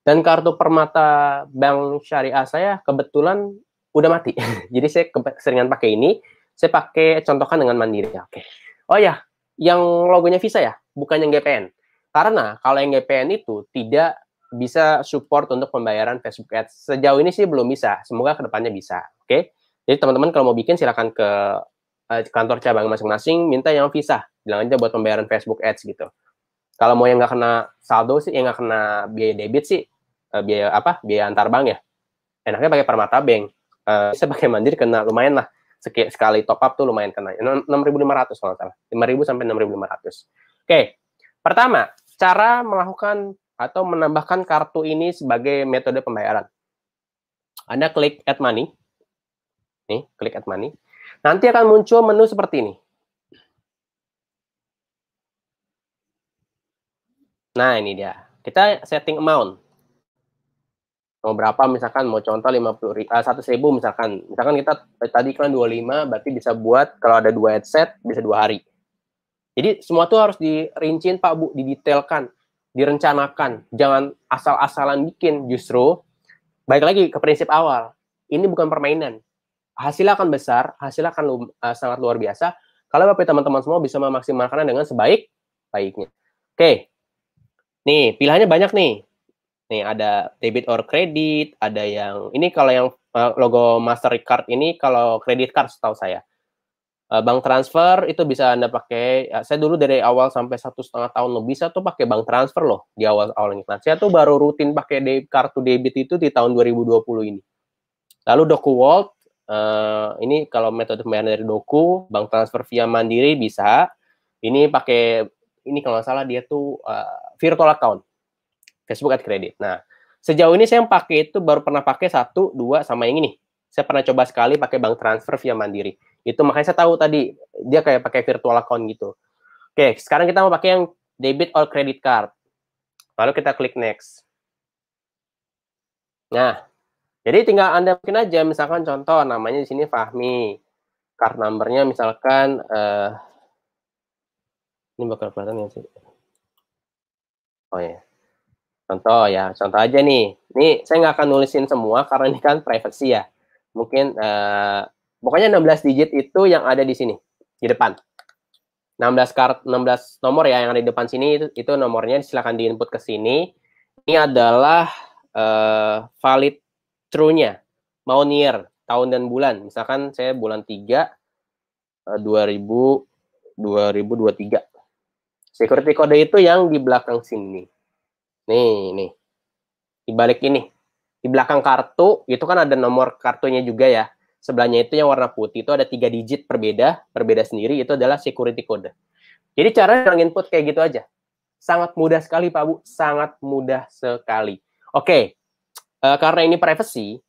Dan kartu Permata Bank Syariah saya kebetulan udah mati. Jadi saya keseringan pakai ini, saya pakai contohkan dengan Mandiri. Oke. Oh ya, yang logonya Visa ya, bukan yang GPN. Karena kalau yang GPN itu tidak bisa support untuk pembayaran Facebook Ads. Sejauh ini sih belum bisa. Semoga kedepannya bisa. Oke. Jadi teman-teman kalau mau bikin silakan ke kantor cabang masing-masing, minta yang Visa. Bilang aja buat pembayaran Facebook Ads gitu. Kalau mau yang nggak kena saldo sih, yang nggak kena biaya debit sih, biaya antar bank ya. Enaknya pakai Permata Bank. Saya pakai Mandiri kena lumayan lah. Sekali top up tuh lumayan kena. 6.500 kalau nggak salah. 5.000 sampai 6.500. Oke. Pertama, cara melakukan atau menambahkan kartu ini sebagai metode pembayaran. Anda klik Add Money. Nih, klik Add Money. Nanti akan muncul menu seperti ini. Nah, ini dia. Kita setting amount. Mau berapa misalkan, mau contoh 100.000 misalkan. Misalkan kita tadi kan 25, berarti bisa buat kalau ada 2 headset bisa 2 hari. Jadi semua tuh harus dirincin Pak Bu, didetailkan, direncanakan. Jangan asal-asalan bikin. Justru balik lagi ke prinsip awal. Ini bukan permainan. Hasilnya akan besar, hasilnya akan sangat luar biasa kalau Bapak teman-teman semua bisa memaksimalkannya dengan sebaik-baiknya. Oke. Nih, pilihannya banyak nih. Nih, ada debit or credit, ada yang, ini kalau yang logo Mastercard ini kalau credit card setahu saya. Bank transfer itu bisa Anda pakai, saya dulu dari awal sampai 1,5 tahun lebih, saya tuh pakai bank transfer loh, di awal-awal ini. Nah, saya tuh baru rutin pakai kartu debit itu di tahun 2020 ini. Lalu DocuWallet, ini kalau metode pembayaran dari Doku, bank transfer via Mandiri bisa. Ini pakai, ini kalau nggak salah dia tuh virtual account. Facebook Ad Credit. Nah, sejauh ini saya yang pakai itu baru pernah pakai 1, 2, sama yang ini. Saya pernah coba sekali pakai bank transfer via Mandiri. Itu makanya saya tahu tadi, dia kayak pakai virtual account gitu. Oke, sekarang kita mau pakai yang debit or credit card. Lalu kita klik next. Nah, jadi tinggal Anda bikin aja, misalkan contoh namanya di sini Fahmi. Card number-nya misalkan, ini bakal kelihatan nggak sih? Oh ya. Contoh aja nih. Ini saya nggak akan nulisin semua karena ini kan privacy ya. Mungkin pokoknya 16 digit itu yang ada di sini, di depan. 16 nomor ya yang ada di depan sini, itu nomornya silakan diinput ke sini. Ini adalah valid true-nya. Mau year, tahun dan bulan. Misalkan saya bulan 3, 2023. Security code itu yang di belakang sini. Nih. Di balik ini. Di belakang kartu, itu kan ada nomor kartunya juga ya. Sebelahnya itu yang warna putih, itu ada 3 digit berbeda sendiri, itu adalah security code. Jadi cara input kayak gitu aja. Sangat mudah sekali Pak Bu, sangat mudah sekali. Oke, karena ini privacy,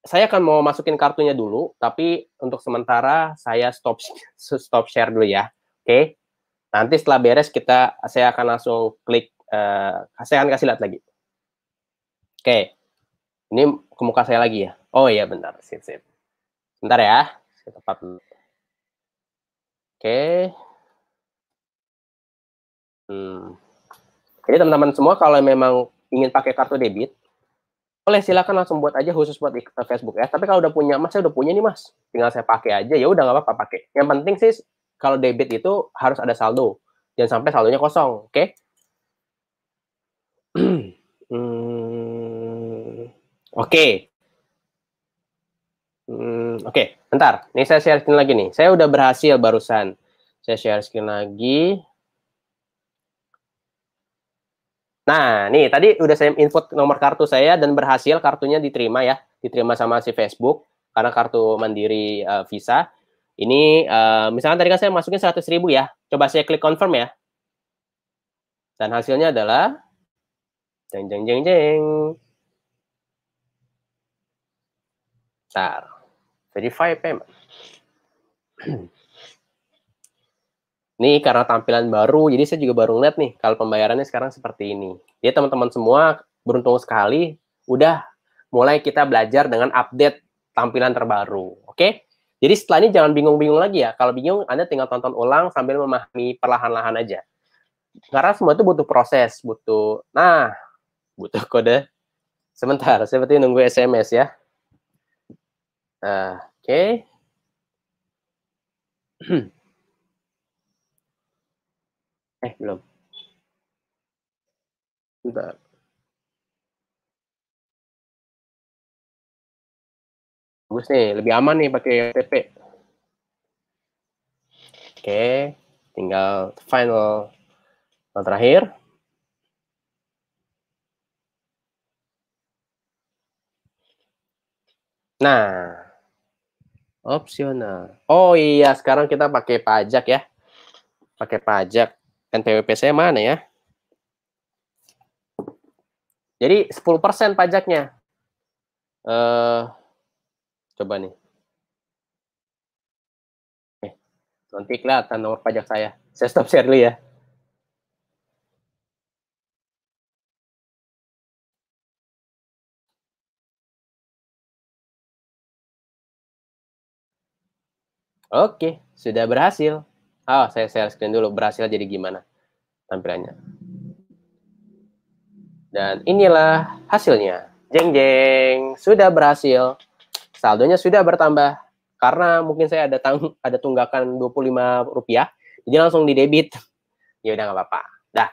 saya akan mau masukin kartunya dulu, tapi untuk sementara saya stop share dulu ya. Oke, nanti setelah beres saya akan langsung klik, saya akan kasih lihat lagi. Oke, ini ke muka saya lagi ya. Oh iya benar, sip. Bentar ya, saya tepat dulu. Oke. Jadi teman-teman semua kalau memang ingin pakai kartu debit, boleh silakan langsung buat aja khusus buat Facebook ya. Tapi kalau udah punya, Mas, saya udah punya nih Mas, tinggal saya pakai aja, ya udah nggak apa-apa pakai. Yang penting sih kalau debit itu harus ada saldo, jangan sampai saldonya kosong, oke? Oke. Oke, bentar. Nih saya share screen lagi nih. Saya udah berhasil barusan. Saya share screen lagi. Nah, nih tadi udah saya input nomor kartu saya dan berhasil kartunya diterima ya. Diterima sama si Facebook karena kartu Mandiri Visa. Ini misalkan tadi kan saya masukin 100.000 ya. Coba saya klik confirm ya. Dan hasilnya adalah jeng. Bentar. Verify payment. Nih karena tampilan baru, jadi saya juga baru ngeliat nih kalau pembayarannya sekarang seperti ini. Jadi teman-teman semua beruntung sekali, udah mulai kita belajar dengan update tampilan terbaru. Oke? Jadi setelah ini jangan bingung-bingung lagi ya. Kalau bingung, Anda tinggal tonton ulang sambil memahami perlahan-lahan aja. Karena semua itu butuh proses, butuh kode. Sebentar, seperti nunggu SMS ya. Oke. Belum. Bentar. Bagus nih, lebih aman nih pakai OTP. Oke, tinggal final terakhir. Nah, opsional. Oh iya, sekarang kita pakai pajak ya. Pakai pajak. NPWP saya mana ya? Jadi 10% pajaknya. Coba nih. Nanti kelihatan nomor pajak saya. Saya stop share dulu ya. Oke, sudah berhasil. Oh, saya share screen dulu. Berhasil jadi gimana tampilannya. Dan inilah hasilnya. Jeng, sudah berhasil. Saldonya sudah bertambah. Karena mungkin saya ada tunggakan Rp25, jadi langsung di debit. Ya udah nggak apa-apa. Dah.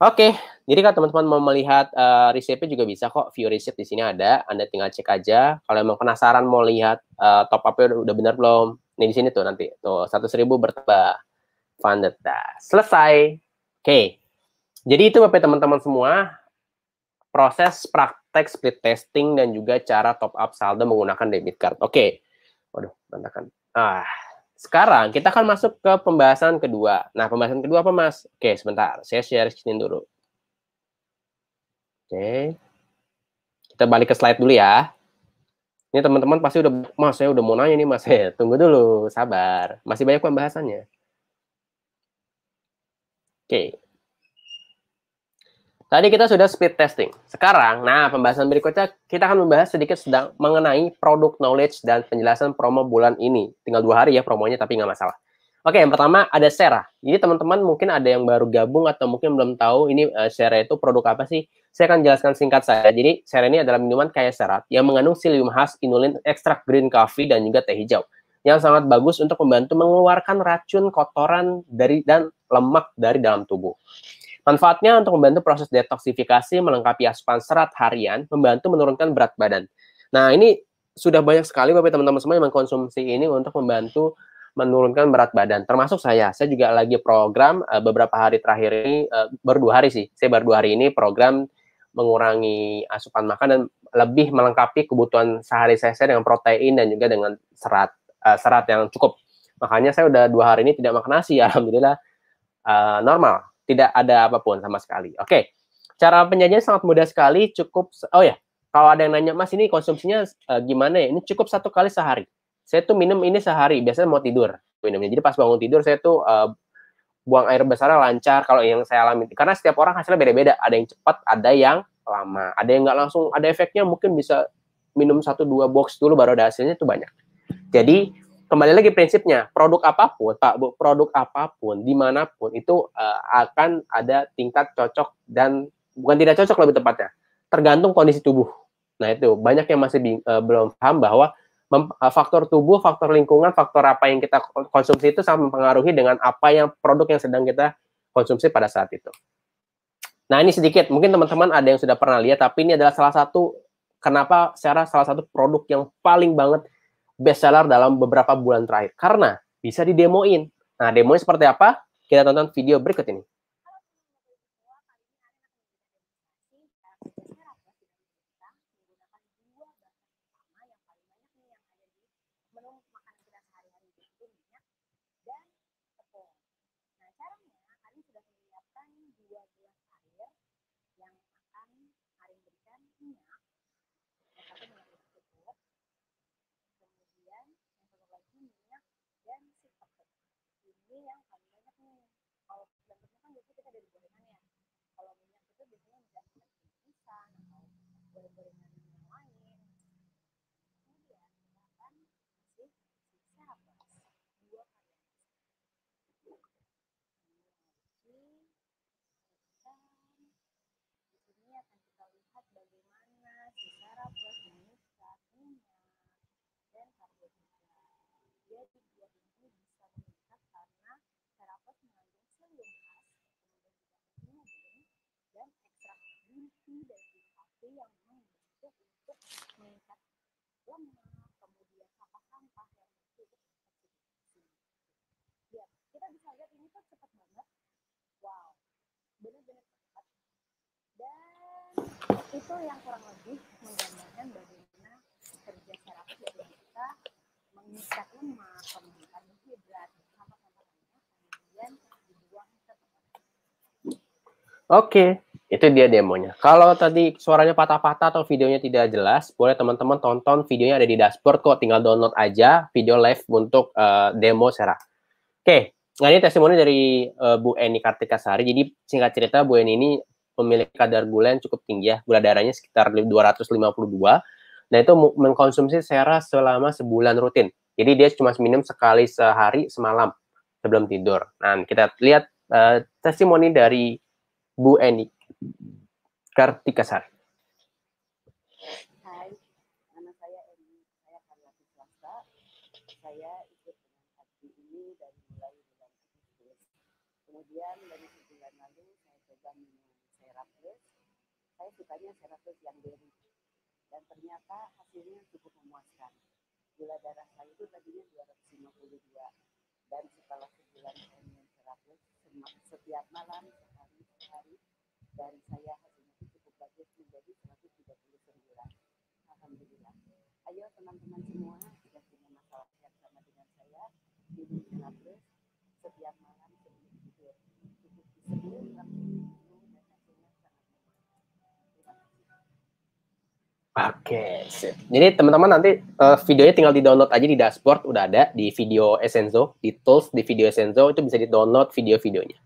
Oke, jadi kalau teman-teman mau melihat resipnya juga bisa kok, view receipt di sini ada. Anda tinggal cek aja. Kalau emang penasaran mau lihat top up-nya udah benar belum? Nih di sini tuh nanti tuh 100.000 bertambah funded. Dah, selesai. Oke. Jadi itu Bapak teman-teman semua proses praktek split testing dan juga cara top up saldo menggunakan debit card. Oke. Waduh, berantakan. Sekarang kita akan masuk ke pembahasan kedua. Nah, pembahasan kedua apa, Mas? Oke, sebentar. Saya share screen dulu. Oke. Kita balik ke slide dulu ya. Ini teman-teman pasti udah, Mas, saya udah mau nanya nih, Mas. Tunggu dulu, sabar. Masih banyak pembahasannya. Oke. Tadi kita sudah split testing. Sekarang, nah pembahasan berikutnya kita akan membahas sedikit mengenai product knowledge dan penjelasan promo bulan ini. Tinggal 2 hari ya promonya, tapi nggak masalah. Oke, yang pertama ada Sera. Jadi teman-teman mungkin ada yang baru gabung atau mungkin belum tahu ini Sera itu produk apa sih? Saya akan jelaskan singkat saja. Jadi Sera ini adalah minuman kaya serat yang mengandung psyllium khas, inulin, ekstrak green coffee dan juga teh hijau yang sangat bagus untuk membantu mengeluarkan racun, kotoran dan lemak dari dalam tubuh. Manfaatnya untuk membantu proses detoksifikasi, melengkapi asupan serat harian, membantu menurunkan berat badan. Nah, ini sudah banyak sekali Bapak teman-teman semua yang mengkonsumsi ini untuk membantu menurunkan berat badan. Termasuk saya juga lagi program beberapa hari terakhir ini, baru 2 hari sih, saya baru 2 hari ini program mengurangi asupan makan dan lebih melengkapi kebutuhan sehari saya dengan protein dan juga dengan serat yang cukup. Makanya saya udah 2 hari ini tidak makan nasi, alhamdulillah normal, tidak ada apapun sama sekali. Oke, cara penyajian sangat mudah sekali, cukup, oh ya, kalau ada yang nanya, Mas ini konsumsinya gimana ya? Ini cukup 1 kali sehari. Saya tuh minum ini sehari, biasanya mau tidur minumnya. Jadi pas bangun tidur saya tuh buang air besarnya lancar. Kalau yang saya alami, karena setiap orang hasilnya beda-beda. Ada yang cepat, ada yang lama, ada yang nggak langsung ada efeknya. Mungkin bisa minum 1-2 box dulu baru ada hasilnya, itu banyak. Jadi kembali lagi prinsipnya, produk apapun, Pak Bu, produk apapun dimanapun itu akan ada tingkat cocok dan bukan tidak cocok lebih tepatnya, tergantung kondisi tubuh. Nah itu banyak yang masih belum paham bahwa faktor tubuh, faktor lingkungan, faktor apa yang kita konsumsi itu sangat mempengaruhi dengan apa yang produk yang sedang kita konsumsi pada saat itu. Nah ini sedikit, mungkin teman-teman ada yang sudah pernah lihat, tapi ini adalah salah satu, kenapa salah satu produk yang paling banget best seller dalam beberapa bulan terakhir, karena bisa didemoin. Nah demonya seperti apa? Kita tonton video berikut ini. Itu yang kurang lebih menggambarkan bagaimana kerja Serapis itu kita mengikat lemak, kemudian karbohidrat, sampah-sampahnya, kemudian dibuang ke tempat. Oke, itu dia demonya. Kalau tadi suaranya patah-patah atau videonya tidak jelas, boleh teman-teman tonton videonya ada di dashboard kok, tinggal download aja video live untuk demo Sera. Oke, nah ini testimoni dari Bu Eni Kartikasari. Jadi singkat cerita Bu Eni ini memiliki kadar gula yang cukup tinggi ya, gula darahnya sekitar 252. Nah itu mengkonsumsi Sera selama sebulan rutin. Jadi dia cuma minum sekali sehari semalam sebelum tidur. Nah kita lihat testimoni dari Bu Eni Kartikasari. Hai, nama saya Eni. Saya karyawan swasta. Saya ikut dengan aksi ini dari mulai bulan Agustus. Kemudian dari sebulan lalu saya coba minum Serapis. Saya sukanya Serapis yang berry. Dan ternyata hasilnya cukup memuaskan. Gula darah saya itu tadinya 252. Dan setelah sebulan saya minum Serapis, setiap malam sehari, dan saya hasilnya cukup bagus menjadi 139. Alhamdulillah. Ayo teman-teman semua yang punya masalah yang sama dengan saya, minum Serapis setiap malam sebelum tidur. Cukup diseduh langsung minum dan hasilnya sangat memuaskan. Terima kasih. Oke, sip. Jadi teman-teman nanti videonya tinggal di-download aja di dashboard, udah ada di video Essenzo, di tools di video Essenzo itu bisa di-download video-videonya.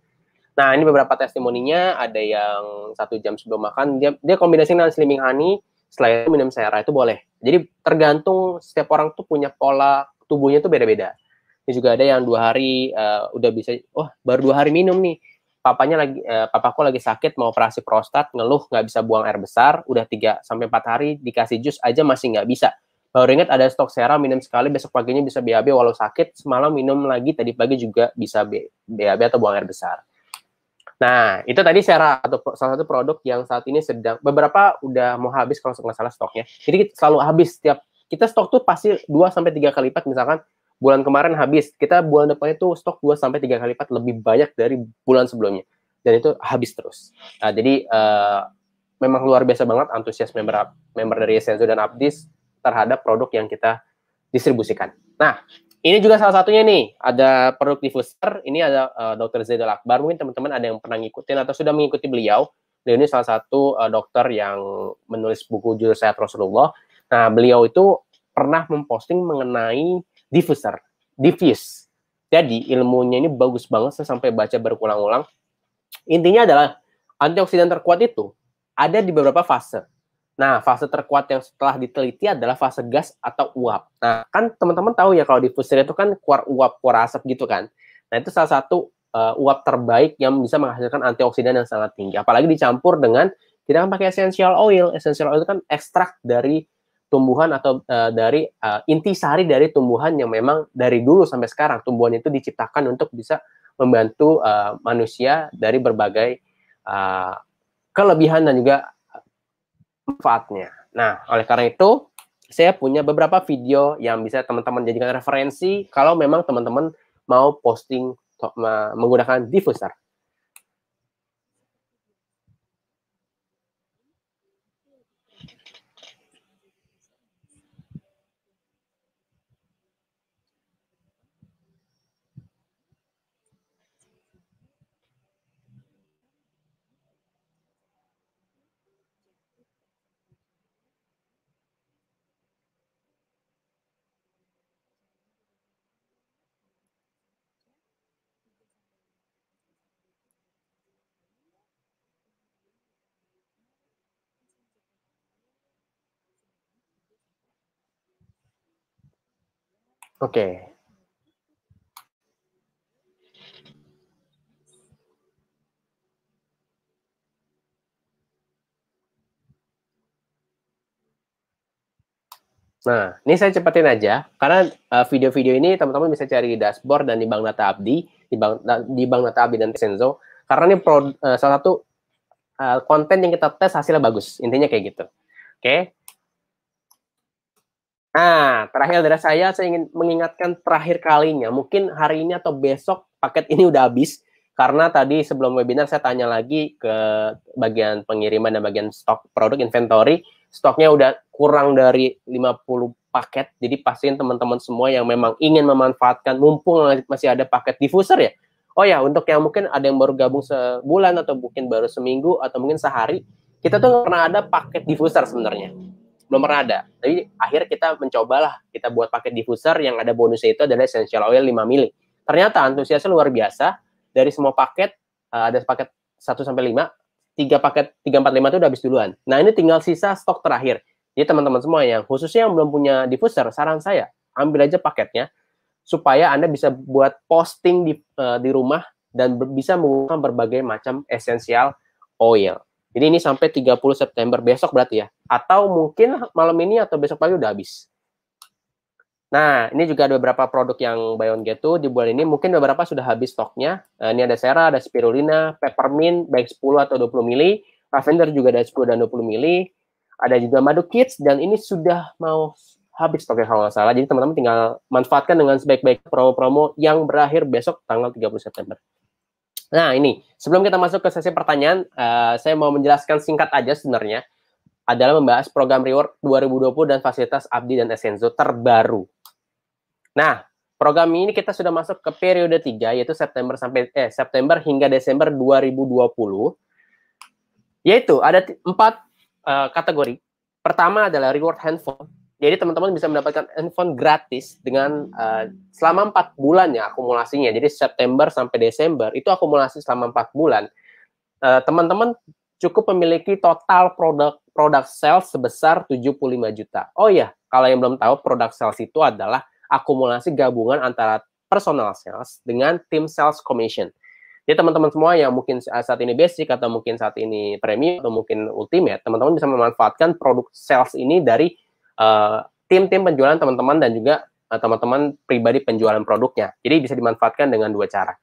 Nah, ini beberapa testimoninya, ada yang 1 jam sebelum makan, dia kombinasi dengan slimming honey, setelah itu minum Sera itu boleh. Jadi tergantung setiap orang tuh punya pola tubuhnya tuh beda-beda. Ini juga ada yang 2 hari udah bisa, baru 2 hari minum nih. Papaku lagi sakit mau operasi prostat, ngeluh nggak bisa buang air besar, udah 3-4 hari dikasih jus aja masih nggak bisa. Baru ingat ada stok Sera, minum sekali, besok paginya bisa BAB walau sakit, semalam minum lagi, tadi pagi juga bisa BAB atau buang air besar. Nah, itu tadi Sera, atau salah satu produk yang saat ini sedang, beberapa udah mau habis kalau nggak salah stoknya. Jadi selalu habis, kita stok tuh pasti 2-3 kali lipat, misalkan bulan kemarin habis, kita bulan depan itu stok 2-3 kali lipat lebih banyak dari bulan sebelumnya, dan itu habis terus. Jadi memang luar biasa banget antusias member dari Essenzo dan Abdis terhadap produk yang kita distribusikan. Nah, ini juga salah satunya nih, ada produk diffuser, ini ada Dr. Zaidul Akbar, mungkin teman-teman ada yang pernah ngikutin atau sudah mengikuti beliau. Beliau ini salah satu dokter yang menulis buku Jurus Sehat Rasulullah. Nah, beliau itu pernah memposting mengenai diffuser, diffuse. Jadi ilmunya ini bagus banget, saya sampai baca berulang-ulang. Intinya adalah antioksidan terkuat itu ada di beberapa fase. Nah, fase terkuat yang setelah diteliti adalah fase gas atau uap. Nah, kan teman-teman tahu ya kalau diffuser itu kan keluar uap, keluar asap gitu kan. Nah, itu salah satu uap terbaik yang bisa menghasilkan antioksidan yang sangat tinggi. Apalagi dicampur dengan, kita kan pakai essential oil. Essential oil itu kan ekstrak dari tumbuhan atau dari intisari dari tumbuhan yang memang dari dulu sampai sekarang tumbuhan itu diciptakan untuk bisa membantu manusia dari berbagai kelebihan dan juga manfaatnya. Nah, oleh karena itu, saya punya beberapa video yang bisa teman-teman jadikan referensi kalau memang teman-teman mau posting menggunakan diffuser. Oke. Nah, ini saya cepetin aja, karena video-video ini teman-teman bisa cari di dashboard dan di Bank Data Abdi, di Bank Data Abdi dan Essenzo, karena ini salah satu konten yang kita tes hasilnya bagus, intinya kayak gitu. Oke. Nah, terakhir dari saya ingin mengingatkan terakhir kalinya, mungkin hari ini atau besok paket ini udah habis, karena tadi sebelum webinar saya tanya lagi ke bagian pengiriman dan bagian stok produk inventory, stoknya udah kurang dari 50 paket, jadi pastiin teman-teman semua yang memang ingin memanfaatkan, mumpung masih ada paket diffuser ya. Oh ya, untuk yang mungkin ada yang baru gabung sebulan, atau mungkin baru seminggu, atau mungkin sehari, kita tuh nggak pernah ada paket diffuser sebenarnya. Belum pernah ada. Jadi akhirnya kita mencobalah, kita buat paket diffuser yang ada bonusnya itu adalah essential oil 5 mili. Ternyata antusiasnya luar biasa. Dari semua paket, ada paket 1-5, 3 paket 3, 4, 5 itu udah habis duluan. Nah, ini tinggal sisa stok terakhir. Jadi teman-teman semua yang khususnya yang belum punya diffuser, saran saya ambil aja paketnya supaya Anda bisa buat posting di rumah dan bisa menggunakan berbagai macam essential oil. Jadi ini sampai 30 September besok berarti ya. Atau mungkin malam ini atau besok pagi udah habis. Nah, ini juga ada beberapa produk yang buy one get two di bulan ini. Mungkin beberapa sudah habis stoknya. Ini ada Sera, ada Spirulina, Peppermint, baik 10 atau 20 mili. Lavender juga ada 10 dan 20 mili. Ada juga Madu Kids, dan ini sudah mau habis stoknya kalau nggak salah. Jadi teman-teman tinggal manfaatkan dengan sebaik-baik promo-promo yang berakhir besok tanggal 30 September. Nah, ini sebelum kita masuk ke sesi pertanyaan, saya mau menjelaskan singkat aja sebenarnya, adalah membahas program reward 2020 dan fasilitas Abdi dan Essenzo terbaru. Nah, program ini kita sudah masuk ke periode 3, yaitu September hingga Desember 2020. Yaitu ada 4 kategori. Pertama adalah reward handphone. Jadi teman-teman bisa mendapatkan handphone gratis dengan selama 4 bulan ya akumulasinya. Jadi September sampai Desember itu akumulasi selama 4 bulan. Teman-teman cukup memiliki total produk sales sebesar 75 juta. Oh ya, kalau yang belum tahu, produk sales itu adalah akumulasi gabungan antara personal sales dengan tim sales commission. Jadi teman-teman semua yang mungkin saat ini basic atau mungkin saat ini premium atau mungkin ultimate, teman-teman bisa memanfaatkan produk sales ini dari tim-tim penjualan teman-teman dan juga teman-teman pribadi penjualan produknya. Jadi bisa dimanfaatkan dengan 2 cara.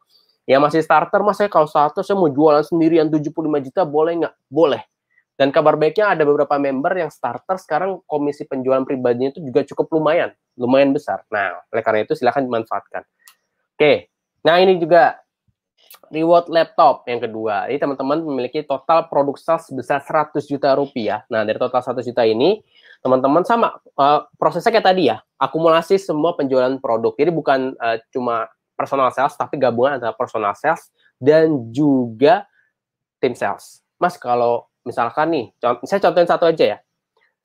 Yang masih starter, mas saya kalau starter saya mau jualan sendirian 75 juta, boleh nggak? Boleh. Dan kabar baiknya ada beberapa member yang starter sekarang komisi penjualan pribadinya itu juga cukup lumayan. lumayan besar. Nah, oleh karena itu silakan dimanfaatkan. Oke, nah ini juga reward laptop yang kedua. Jadi teman-teman memiliki total produk sales sebesar 100 juta rupiah. Nah, dari total 100 juta ini, teman-teman sama prosesnya kayak tadi ya, akumulasi semua penjualan produk. Jadi bukan cuma personal sales, tapi gabungan antara personal sales dan juga tim sales. Mas, kalau misalkan nih, saya contohin satu aja ya.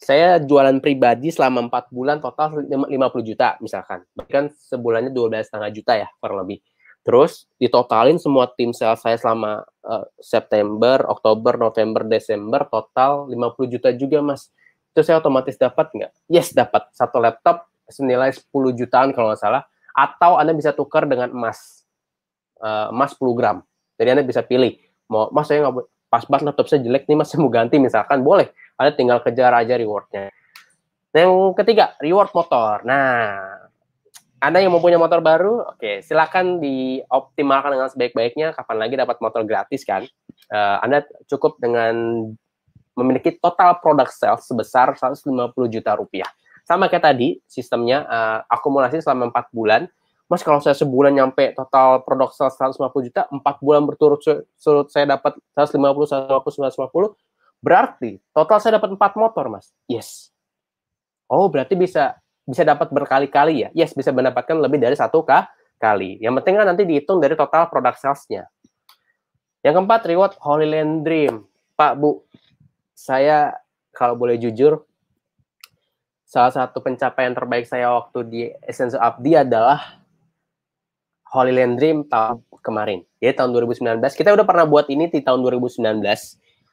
Saya jualan pribadi selama 4 bulan total 50 juta misalkan. Bahkan sebulannya 12,5 juta ya, kurang lebih. Terus ditotalin semua tim sales saya selama September, Oktober, November, Desember, total 50 juta juga, Mas. Itu saya otomatis dapat nggak? Yes, dapat. Satu laptop senilai 10 jutaan kalau nggak salah. Atau Anda bisa tukar dengan emas. Emas 10 gram. Jadi Anda bisa pilih. Mau, Mas, saya nggak pas banget laptop saya jelek nih, Mas, saya mau ganti misalkan. Boleh. Anda tinggal kejar aja rewardnya. Yang ketiga, reward motor. Nah, Anda yang mempunyai motor baru, oke, silakan dioptimalkan dengan sebaik-baiknya. Kapan lagi dapat motor gratis kan? Anda cukup dengan memiliki total product sales sebesar 150 juta rupiah. Sama kayak tadi, sistemnya akumulasi selama 4 bulan. Mas, kalau saya sebulan nyampe total produk sales 150 juta, 4 bulan berturut-turut saya dapat 150, 150, 150, berarti total saya dapat 4 motor, Mas. Yes. Oh, berarti bisa dapat berkali-kali ya? Yes, bisa mendapatkan lebih dari 1 kali. Yang penting kan nanti dihitung dari total produk sales-nya. Yang keempat, reward Holy Land Dream. Pak, Bu, saya kalau boleh jujur, salah satu pencapaian terbaik saya waktu di Essenzo Abdi adalah Holy Land Dream tahun kemarin. Jadi tahun 2019, kita udah pernah buat ini di tahun 2019.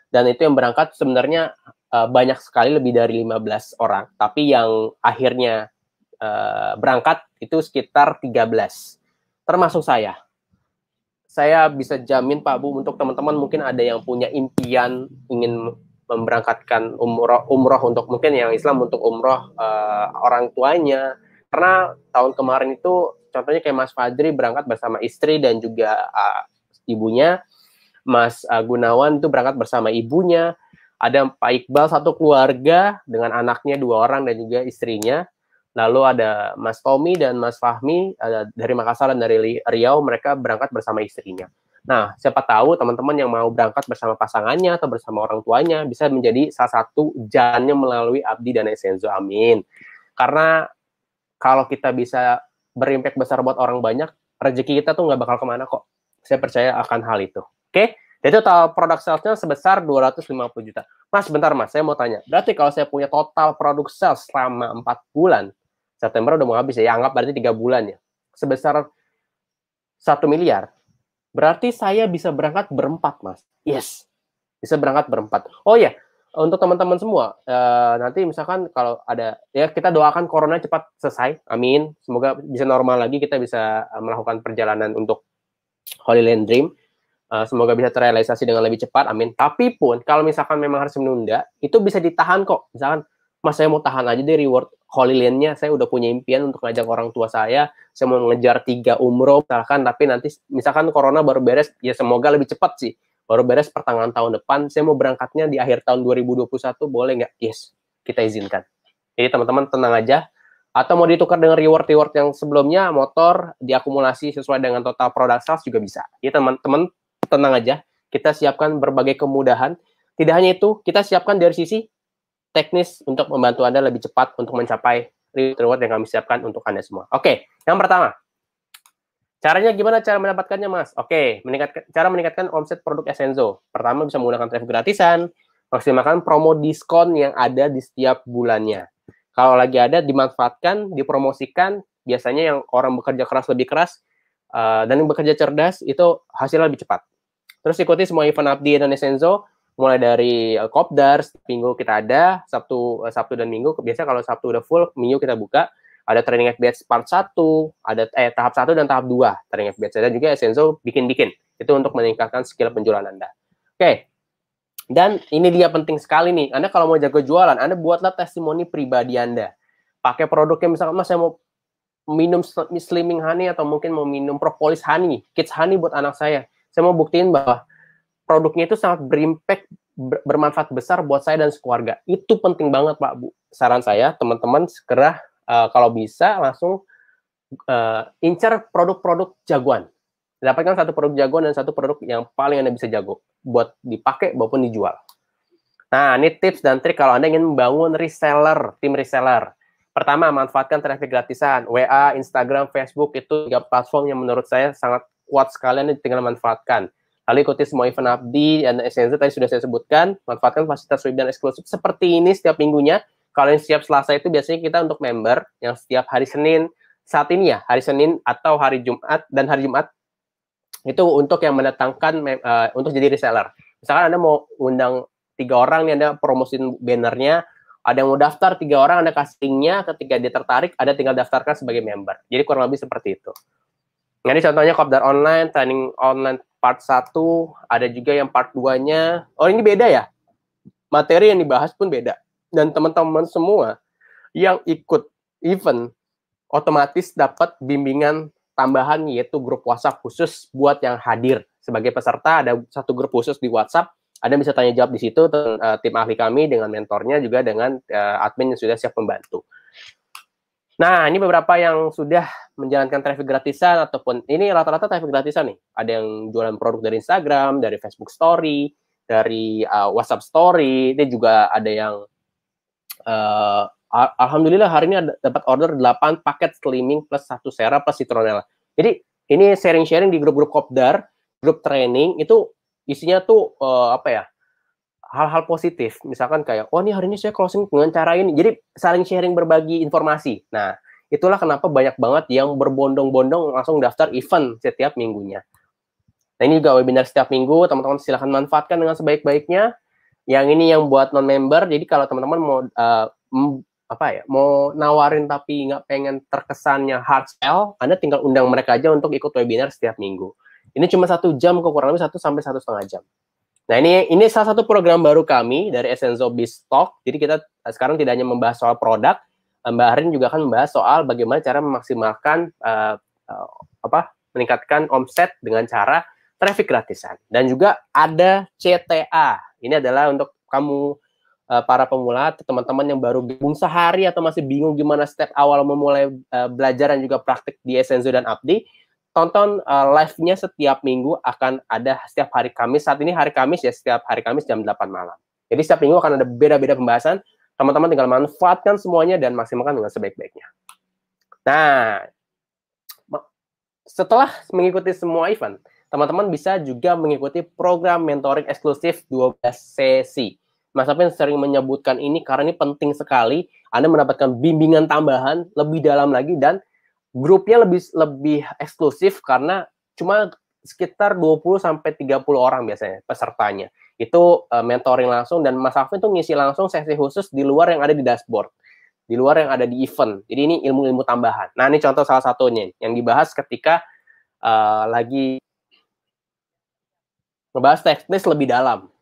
Dan itu yang berangkat sebenarnya banyak sekali, lebih dari 15 orang. Tapi yang akhirnya berangkat itu sekitar 13. Termasuk saya. Saya bisa jamin Pak Bu, untuk teman-teman mungkin ada yang punya impian ingin memberangkatkan umroh untuk mungkin yang Islam untuk umroh orang tuanya. Karena tahun kemarin itu contohnya kayak Mas Fadri berangkat bersama istri dan juga ibunya. Mas Gunawan itu berangkat bersama ibunya. Ada Pak Iqbal satu keluarga dengan anaknya 2 orang dan juga istrinya. Lalu ada Mas Tommy dan Mas Fahmi dari Makassar dan dari Riau, mereka berangkat bersama istrinya. Nah, siapa tahu teman-teman yang mau berangkat bersama pasangannya atau bersama orang tuanya bisa menjadi salah satu jalannya melalui Abdi dan Essenzo. Amin. Karena kalau kita bisa berimpact besar buat orang banyak, rezeki kita tuh nggak bakal kemana kok. Saya percaya akan hal itu. Oke? Jadi total produk sales-nya sebesar 250 juta. Mas, bentar Mas, saya mau tanya. Berarti kalau saya punya total produk sales selama 4 bulan, September udah mau habis ya, anggap berarti 3 bulan ya, sebesar 1 miliar, berarti saya bisa berangkat berempat, Mas. Yes, bisa berangkat berempat. Oh ya, untuk teman-teman semua, nanti misalkan kalau ada, ya kita doakan corona cepat selesai, amin. Semoga bisa normal lagi, kita bisa melakukan perjalanan untuk Holy Land Dream. Semoga bisa terrealisasi dengan lebih cepat, amin. Tapi pun, kalau misalkan memang harus menunda, itu bisa ditahan kok. Misalkan, Mas, saya mau tahan aja deh reward Holy Land-nya, saya udah punya impian untuk ngajak orang tua saya mau mengejar 3 umroh, misalkan, tapi nanti, misalkan corona baru beres, ya semoga lebih cepat sih, baru beres pertengahan tahun depan, saya mau berangkatnya di akhir tahun 2021, boleh nggak? Yes, kita izinkan. Jadi teman-teman tenang aja, atau mau ditukar dengan reward-reward yang sebelumnya, motor, diakumulasi sesuai dengan total product sales juga bisa. Jadi teman-teman tenang aja, kita siapkan berbagai kemudahan. Tidak hanya itu, kita siapkan dari sisi teknis untuk membantu Anda lebih cepat untuk mencapai reward yang kami siapkan untuk Anda semua. Oke, yang pertama, caranya gimana cara mendapatkannya, Mas? Oke, cara meningkatkan omset produk Essenzo. Pertama, bisa menggunakan traffic gratisan, maksimalkan promo diskon yang ada di setiap bulannya. Kalau lagi ada, dimanfaatkan, dipromosikan. Biasanya yang orang bekerja keras lebih keras dan yang bekerja cerdas itu hasilnya lebih cepat. Terus ikuti semua event Abdi dan Essenzo, mulai dari Kopdar, Minggu kita ada, Sabtu dan Minggu. Biasanya kalau Sabtu udah full, Minggu kita buka. Ada training FBH part 1, ada tahap 1 dan tahap 2 training FBH. Dan juga Essenzo bikin-bikin. Itu untuk meningkatkan skill penjualan Anda. Oke. Dan ini dia penting sekali nih. Anda kalau mau jago jualan, Anda buatlah testimoni pribadi Anda. Pakai produknya, misalkan, Mas, saya mau minum Slimming Honey atau mungkin mau minum Propolis Honey, Kids Honey buat anak saya. Saya mau buktiin bahwa produknya itu sangat berimpact, bermanfaat besar buat saya dan sekeluarga. Itu penting banget, Pak Bu. Saran saya, teman-teman segera kalau bisa langsung incar produk-produk jagoan. Dapatkan satu produk jagoan dan satu produk yang paling Anda bisa jago buat dipakai maupun dijual. Nah, ini tips dan trik kalau Anda ingin membangun reseller, tim reseller. Pertama, manfaatkan traffic gratisan. WA, Instagram, Facebook itu 3 platform yang menurut saya sangat kuat sekali, Anda tinggal manfaatkan. Lalu ikuti semua event Abdi dan Essenzo tadi sudah saya sebutkan. Manfaatkan fasilitas webinar eksklusif seperti ini setiap minggunya. Kalau yang setiap Selasa itu biasanya kita untuk member yang setiap hari Senin, saat ini ya, hari Senin atau hari Jumat, dan hari Jumat itu untuk yang mendatangkan untuk jadi reseller. Misalkan Anda mau undang 3 orang nih, Anda promosiin bannernya, ada yang mau daftar 3 orang, Anda kasih linknya, ketika dia tertarik, Anda tinggal daftarkan sebagai member. Jadi kurang lebih seperti itu. Nah, ini contohnya Kopdar Online, training online part 1, ada juga yang part 2-nya. Oh, ini beda ya? Materi yang dibahas pun beda. Dan teman-teman semua yang ikut event, otomatis dapat bimbingan tambahan, yaitu grup WhatsApp khusus buat yang hadir sebagai peserta. Ada satu grup khusus di WhatsApp, Anda bisa tanya jawab di situ, tim ahli kami dengan mentornya juga dengan admin yang sudah siap membantu. Nah, ini beberapa yang sudah menjalankan traffic gratisan, ataupun ini rata-rata traffic gratisan nih. Ada yang jualan produk dari Instagram, dari Facebook Story, dari WhatsApp Story, ini juga ada yang alhamdulillah hari ini dapat order 8 paket slimming plus 1 sera plus citronella. Jadi ini sharing-sharing di grup-grup Kopdar, grup training itu isinya tuh apa ya? Hal-hal positif. Misalkan kayak, oh ini hari ini saya closing dengan cara ini. Jadi saling sharing, berbagi informasi. Nah, itulah kenapa banyak banget yang berbondong-bondong langsung daftar event setiap minggunya. Nah, ini juga webinar setiap minggu, teman-teman silahkan manfaatkan dengan sebaik-baiknya. Yang ini yang buat non-member, jadi kalau teman-teman mau mau nawarin tapi nggak pengen terkesannya hard sell, Anda tinggal undang mereka aja untuk ikut webinar setiap minggu. Ini cuma 1 jam, kurang lebih 1 sampai 1,5 jam. Nah, ini salah satu program baru kami dari Essenzo Biztalk. Jadi kita sekarang tidak hanya membahas soal produk, Mbak Arin juga akan membahas soal bagaimana cara memaksimalkan meningkatkan omset dengan cara traffic gratisan. Dan juga ada CTA. Ini adalah untuk kamu para pemula, teman-teman yang baru gabung sehari atau masih bingung gimana step awal memulai belajar dan juga praktik di Essenzo dan Abdi. Tonton live-nya setiap minggu, akan ada setiap hari Kamis. Saat ini hari Kamis ya, setiap hari Kamis jam 8 malam. Jadi setiap minggu akan ada beda-beda pembahasan. Teman-teman tinggal manfaatkan semuanya dan maksimalkan dengan sebaik-baiknya. Nah, setelah mengikuti semua event, teman-teman bisa juga mengikuti program mentoring eksklusif 12 sesi. Mas Apin sering menyebutkan ini karena ini penting sekali. Anda mendapatkan bimbingan tambahan lebih dalam lagi, dan grupnya lebih eksklusif karena cuma sekitar 20 sampai 30 orang biasanya pesertanya. Itu mentoring langsung, dan Mas Afin tuh ngisi langsung sesi khusus di luar yang ada di dashboard, di luar yang ada di event. Jadi ini ilmu-ilmu tambahan. Nah, ini contoh salah satunya yang dibahas ketika lagi ngebahas teknis lebih dalam.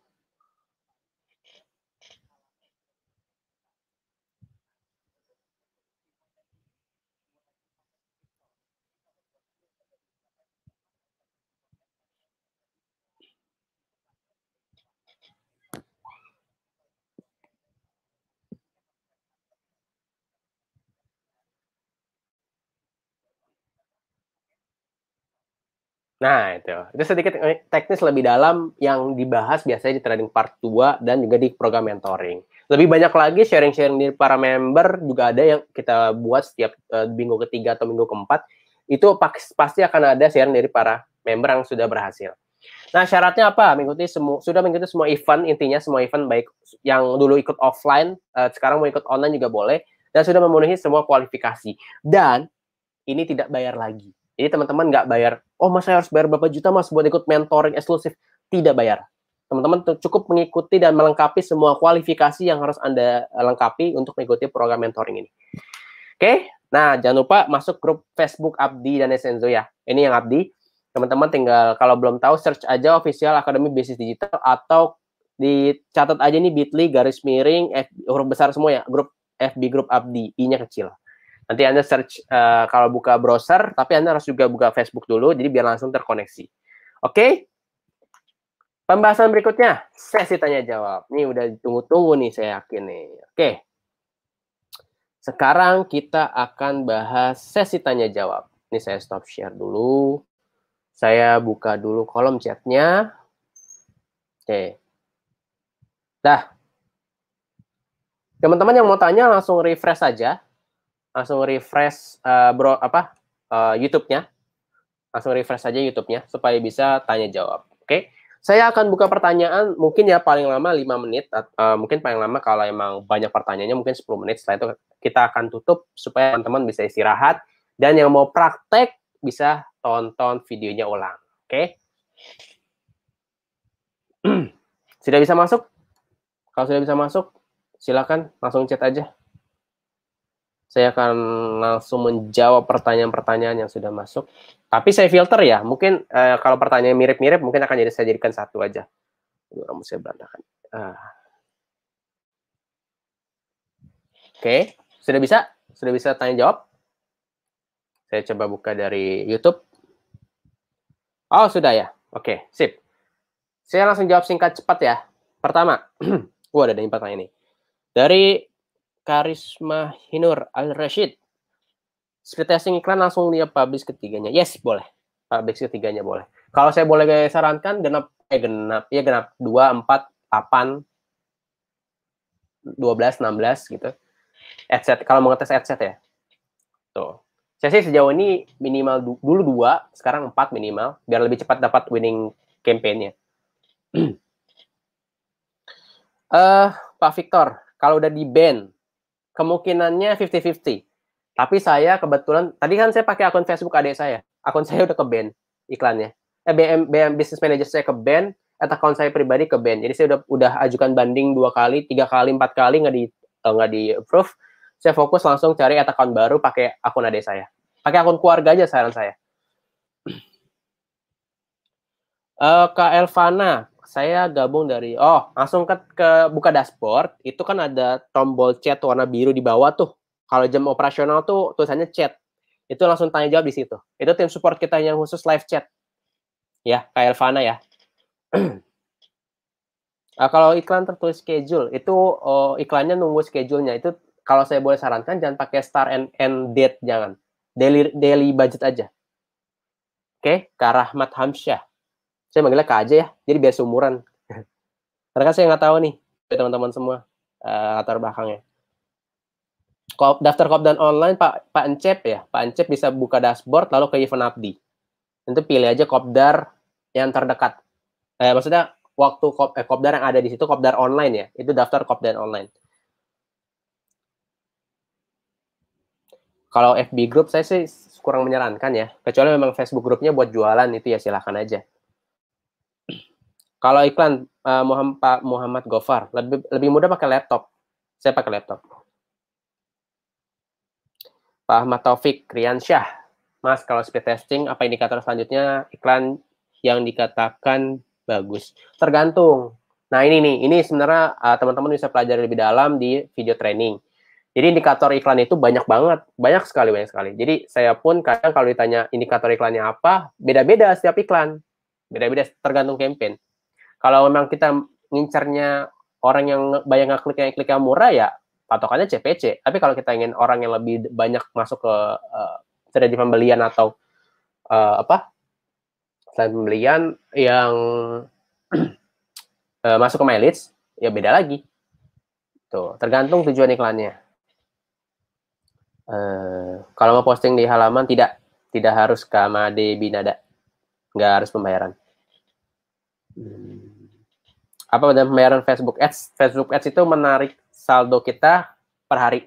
Nah, itu sedikit teknis lebih dalam yang dibahas biasanya di training part 2 dan juga di program mentoring. Lebih banyak lagi sharing-sharing dari para member juga ada yang kita buat setiap minggu ketiga atau minggu keempat. Itu pasti akan ada sharing dari para member yang sudah berhasil. Nah, syaratnya apa? Sudah mengikuti semua event, intinya semua event, baik yang dulu ikut offline, sekarang mau ikut online juga boleh, dan sudah memenuhi semua kualifikasi. Dan ini tidak bayar lagi. Jadi teman-teman nggak bayar, oh mas saya harus bayar berapa juta mas buat ikut mentoring eksklusif. Tidak bayar. Teman-teman cukup mengikuti dan melengkapi semua kualifikasi yang harus Anda lengkapi untuk mengikuti program mentoring ini. Oke, nah jangan lupa masuk grup Facebook Abdi dan Essenzo ya. Ini yang Abdi. Teman-teman tinggal kalau belum tahu search aja Official Academy Bisnis Digital, atau dicatat aja nih bit.ly/, huruf besar semua ya, grup FB Grup Abdi, I-nya kecil. Nanti Anda search kalau buka browser, tapi Anda harus juga buka Facebook dulu, jadi biar langsung terkoneksi. Oke? Pembahasan berikutnya, sesi tanya jawab. Ini udah ditunggu-tunggu nih, saya yakin nih. Oke. Sekarang kita akan bahas sesi tanya jawab. Ini saya stop share dulu. Saya buka dulu kolom chatnya. Oke. Dah. Teman-teman yang mau tanya langsung refresh saja. Langsung refresh YouTube-nya. Langsung refresh saja YouTube-nya supaya bisa tanya jawab. Oke. Saya akan buka pertanyaan mungkin ya paling lama 5 menit. Mungkin paling lama kalau emang banyak pertanyaannya mungkin 10 menit. Setelah itu kita akan tutup supaya teman-teman bisa istirahat. Dan yang mau praktek bisa tonton videonya ulang. Oke. Sudah bisa masuk? Kalau sudah bisa masuk, silakan langsung chat aja. Saya akan langsung menjawab pertanyaan-pertanyaan yang sudah masuk. Tapi saya filter ya. Mungkin kalau pertanyaan mirip-mirip, mungkin akan saya jadikan satu aja. Rambut saya berantakan. Oke, sudah bisa? Sudah bisa tanya jawab? Saya coba buka dari YouTube. Oh, sudah ya? Oke, sip. Saya langsung jawab singkat cepat ya. Pertama, ada yang pertanyaan ini. Dari Karisma Hinur Al-Rashid. Speed testing iklan langsung dia publish ketiganya. Yes, boleh. Publish ketiganya boleh. Kalau saya boleh sarankan genap 2, 4, 8, 12, 16 gitu. Adset kalau mau ngetes adset ya. Tuh. Saya sih sejauh ini minimal dulu 2, sekarang 4 minimal biar lebih cepat dapat winning campaign-nya. Pak Victor, kalau udah di ban kemungkinannya 50-50. Tapi saya kebetulan, tadi kan saya pakai akun Facebook adik saya. Akun saya udah ke-ban iklannya. BM Business Manager saya ke-ban, akun saya pribadi ke-ban. Jadi saya udah ajukan banding 2 kali, 3 kali, 4 kali nggak di approve. Saya fokus langsung cari akun baru pakai akun adik saya. Pakai akun keluarga aja saran saya. Kak Elvana, saya gabung dari langsung ke buka dashboard, itu kan ada tombol chat warna biru di bawah tuh. Kalau jam operasional tuh tulisannya chat. Itu langsung tanya jawab di situ. Itu tim support kita yang khusus live chat. Ya, Kak Elvana ya. Kalau iklan tertulis schedule, itu iklannya nunggu schedule-nya. Itu kalau saya boleh sarankan jangan pakai start and date, jangan. Daily budget aja. Oke, Kak Rahmat Hamsyah. Saya manggilnya Kak aja ya, jadi biar seumuran. Karena kan saya nggak tahu nih, teman-teman semua latar belakangnya. Daftar Kopdar online Pak Encep ya, Pak Encep bisa buka dashboard lalu ke event Abdi. Itu pilih aja Kopdar yang terdekat. Maksudnya waktu Kopdar yang ada di situ Kopdar online ya, itu daftar Kopdar online. Kalau FB group saya sih kurang menyarankan ya, kecuali memang Facebook grupnya buat jualan itu ya silahkan aja. Kalau iklan Pak Muhammad Gofar lebih mudah pakai laptop. Saya pakai laptop. Pak Ahmad Taufik Riansyah, Mas, kalau speed testing, apa indikator selanjutnya iklan yang dikatakan bagus? Tergantung. Nah, ini sebenarnya teman-teman bisa pelajari lebih dalam di video training. Jadi indikator iklan itu banyak banget, banyak sekali. Jadi saya pun kadang kalau ditanya indikator iklannya apa, beda-beda setiap iklan. Beda-beda tergantung campaign. Kalau memang kita ngincernya orang yang banyak ngeklik yang murah ya patokannya CPC. Tapi kalau kita ingin orang yang lebih banyak masuk ke terjadi pembelian atau selain pembelian yang masuk ke mileage, ya beda lagi. Tuh, tergantung tujuan iklannya. Kalau mau posting di halaman tidak harus Kamade Binada, nggak harus pembayaran. Apa dengan pembayaran Facebook Ads? Facebook Ads itu menarik saldo kita per hari.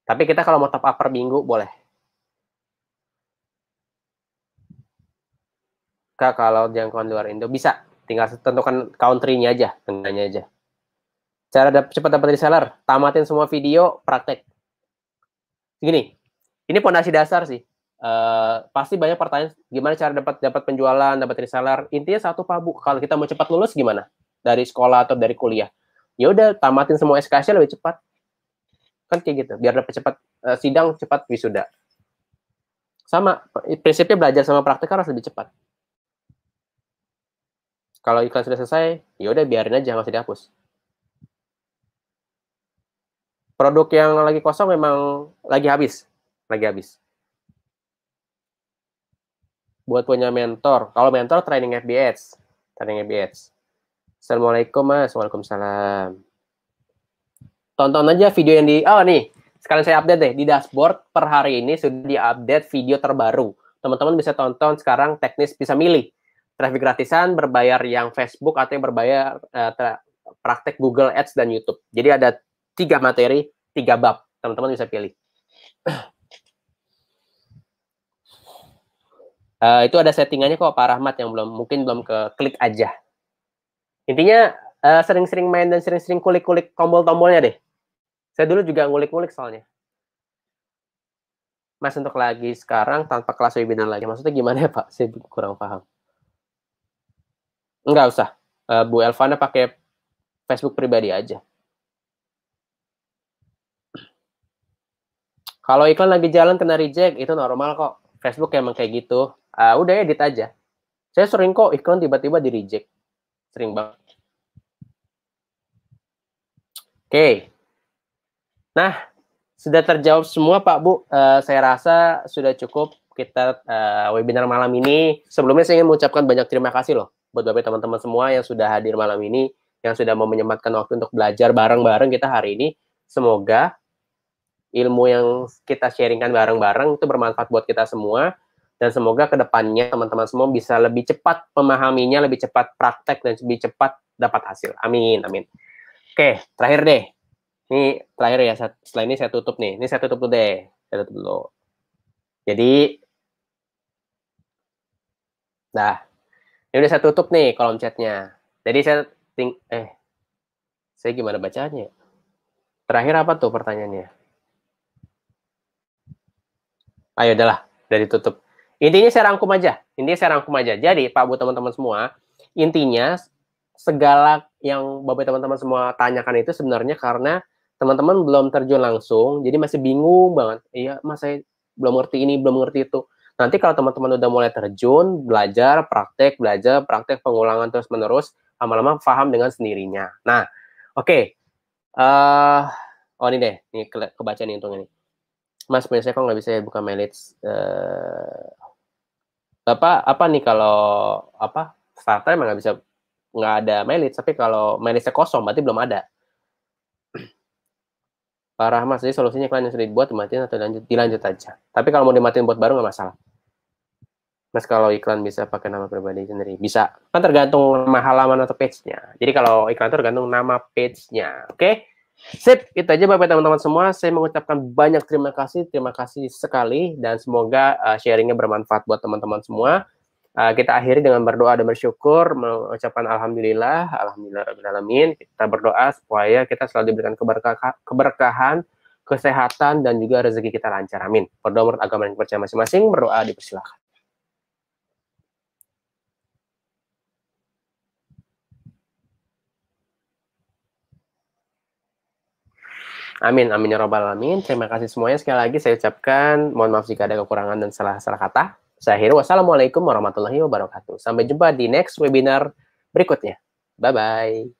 Tapi kita kalau mau top up per minggu boleh. Kak, kalau jangkauan luar Indo bisa. Tinggal tentukan country-nya aja, negaranya aja. Cara cepat dapat reseller, tamatin semua video, praktek. Gini, ini pondasi dasar sih. Pasti banyak pertanyaan gimana cara dapat penjualan, dapat reseller. Intinya satu Pak Bu, kalau kita mau cepat lulus gimana? Dari sekolah atau dari kuliah. Ya udah tamatin semua SKS lebih cepat. Kan kayak gitu, biar dapat cepat sidang, cepat wisuda. Sama, prinsipnya belajar sama praktek harus lebih cepat. Kalau iklan sudah selesai, ya udah biarin aja, nggak usah dihapus. Produk yang lagi kosong memang lagi habis. Buat punya mentor. Kalau mentor training FBS. Assalamualaikum Mas. Waalaikumsalam. Tonton aja video yang nih. Sekarang saya update deh. Di dashboard per hari ini sudah di-update video terbaru. Teman-teman bisa tonton sekarang teknis bisa milih. Traffic gratisan, berbayar yang Facebook, atau yang berbayar praktek Google Ads dan YouTube. Jadi ada 3 materi, 3 bab. Teman-teman bisa pilih. Itu ada settingannya kok Pak Rahmat yang mungkin belum klik aja. Intinya sering-sering main dan sering-sering kulik-kulik tombol-tombolnya deh. Saya dulu juga ngulik-ngulik soalnya. Mas, untuk lagi sekarang tanpa kelas webinar lagi. Maksudnya gimana ya Pak? Saya kurang paham. Enggak usah. Bu Elvana pakai Facebook pribadi aja. Kalau iklan lagi jalan kena reject, itu normal kok. Facebook emang kayak gitu. Udah edit aja. Saya sering kok iklan tiba-tiba di reject. Sering banget. Oke. Nah, sudah terjawab semua Pak Bu. Saya rasa sudah cukup kita webinar malam ini. Sebelumnya saya ingin mengucapkan banyak terima kasih loh buat Bapak teman-teman semua yang sudah hadir malam ini, yang sudah mau menyempatkan waktu untuk belajar bareng-bareng kita hari ini. Semoga ilmu yang kita sharingkan bareng-bareng itu bermanfaat buat kita semua, dan semoga kedepannya teman-teman semua bisa lebih cepat memahaminya, lebih cepat praktek, dan lebih cepat dapat hasil. Amin, amin. Oke, terakhir deh. Ini terakhir ya, setelah ini saya tutup nih. Ini saya tutup dulu deh. Saya tutup dulu. Jadi, ini udah saya tutup nih kolom chatnya. Jadi saya gimana bacanya? Terakhir apa tuh pertanyaannya? Ayo udahlah, udah ditutup. Intinya saya rangkum aja. Jadi Pak Bu teman-teman semua, intinya segala yang Bapak teman-teman semua tanyakan itu sebenarnya karena teman-teman belum terjun langsung, jadi masih bingung banget. Iya, Mas, saya belum ngerti ini, belum ngerti itu. Nanti kalau teman-teman udah mulai terjun, belajar, praktek, pengulangan terus-menerus, lama-lama paham dengan sendirinya. Nah, oke. Ini deh, ini kebaca nih untungnya nih. Mas, punya saya kok nggak bisa ya buka mileage. Bapak apa nih kalau starter emang nggak ada mileage, tapi kalau mileage-nya kosong berarti belum ada. Pak Rahmat, jadi solusinya iklan yang sudah dibuat dimatiin atau dilanjut aja. Tapi kalau mau dimatiin buat baru nggak masalah. Mas, kalau iklan bisa pakai nama pribadi sendiri? Bisa. Kan tergantung nama halaman atau page-nya. Jadi kalau iklan itu tergantung nama page-nya. Oke? Sip, itu aja Bapak teman-teman semua. Saya mengucapkan banyak terima kasih sekali, dan semoga sharingnya bermanfaat buat teman-teman semua. Kita akhiri dengan berdoa dan bersyukur, mengucapkan alhamdulillah rabbil alamin. Kita berdoa supaya kita selalu diberikan keberkahan, kesehatan, dan juga rezeki kita lancar. Amin. Berdoa menurut agama yang percaya masing-masing, berdoa dipersilakan. Amin, amin ya robbal alamin. Terima kasih semuanya. Sekali lagi saya ucapkan mohon maaf jika ada kekurangan dan salah kata. Saya akhiri. Wassalamualaikum warahmatullahi wabarakatuh. Sampai jumpa di next webinar berikutnya. Bye-bye.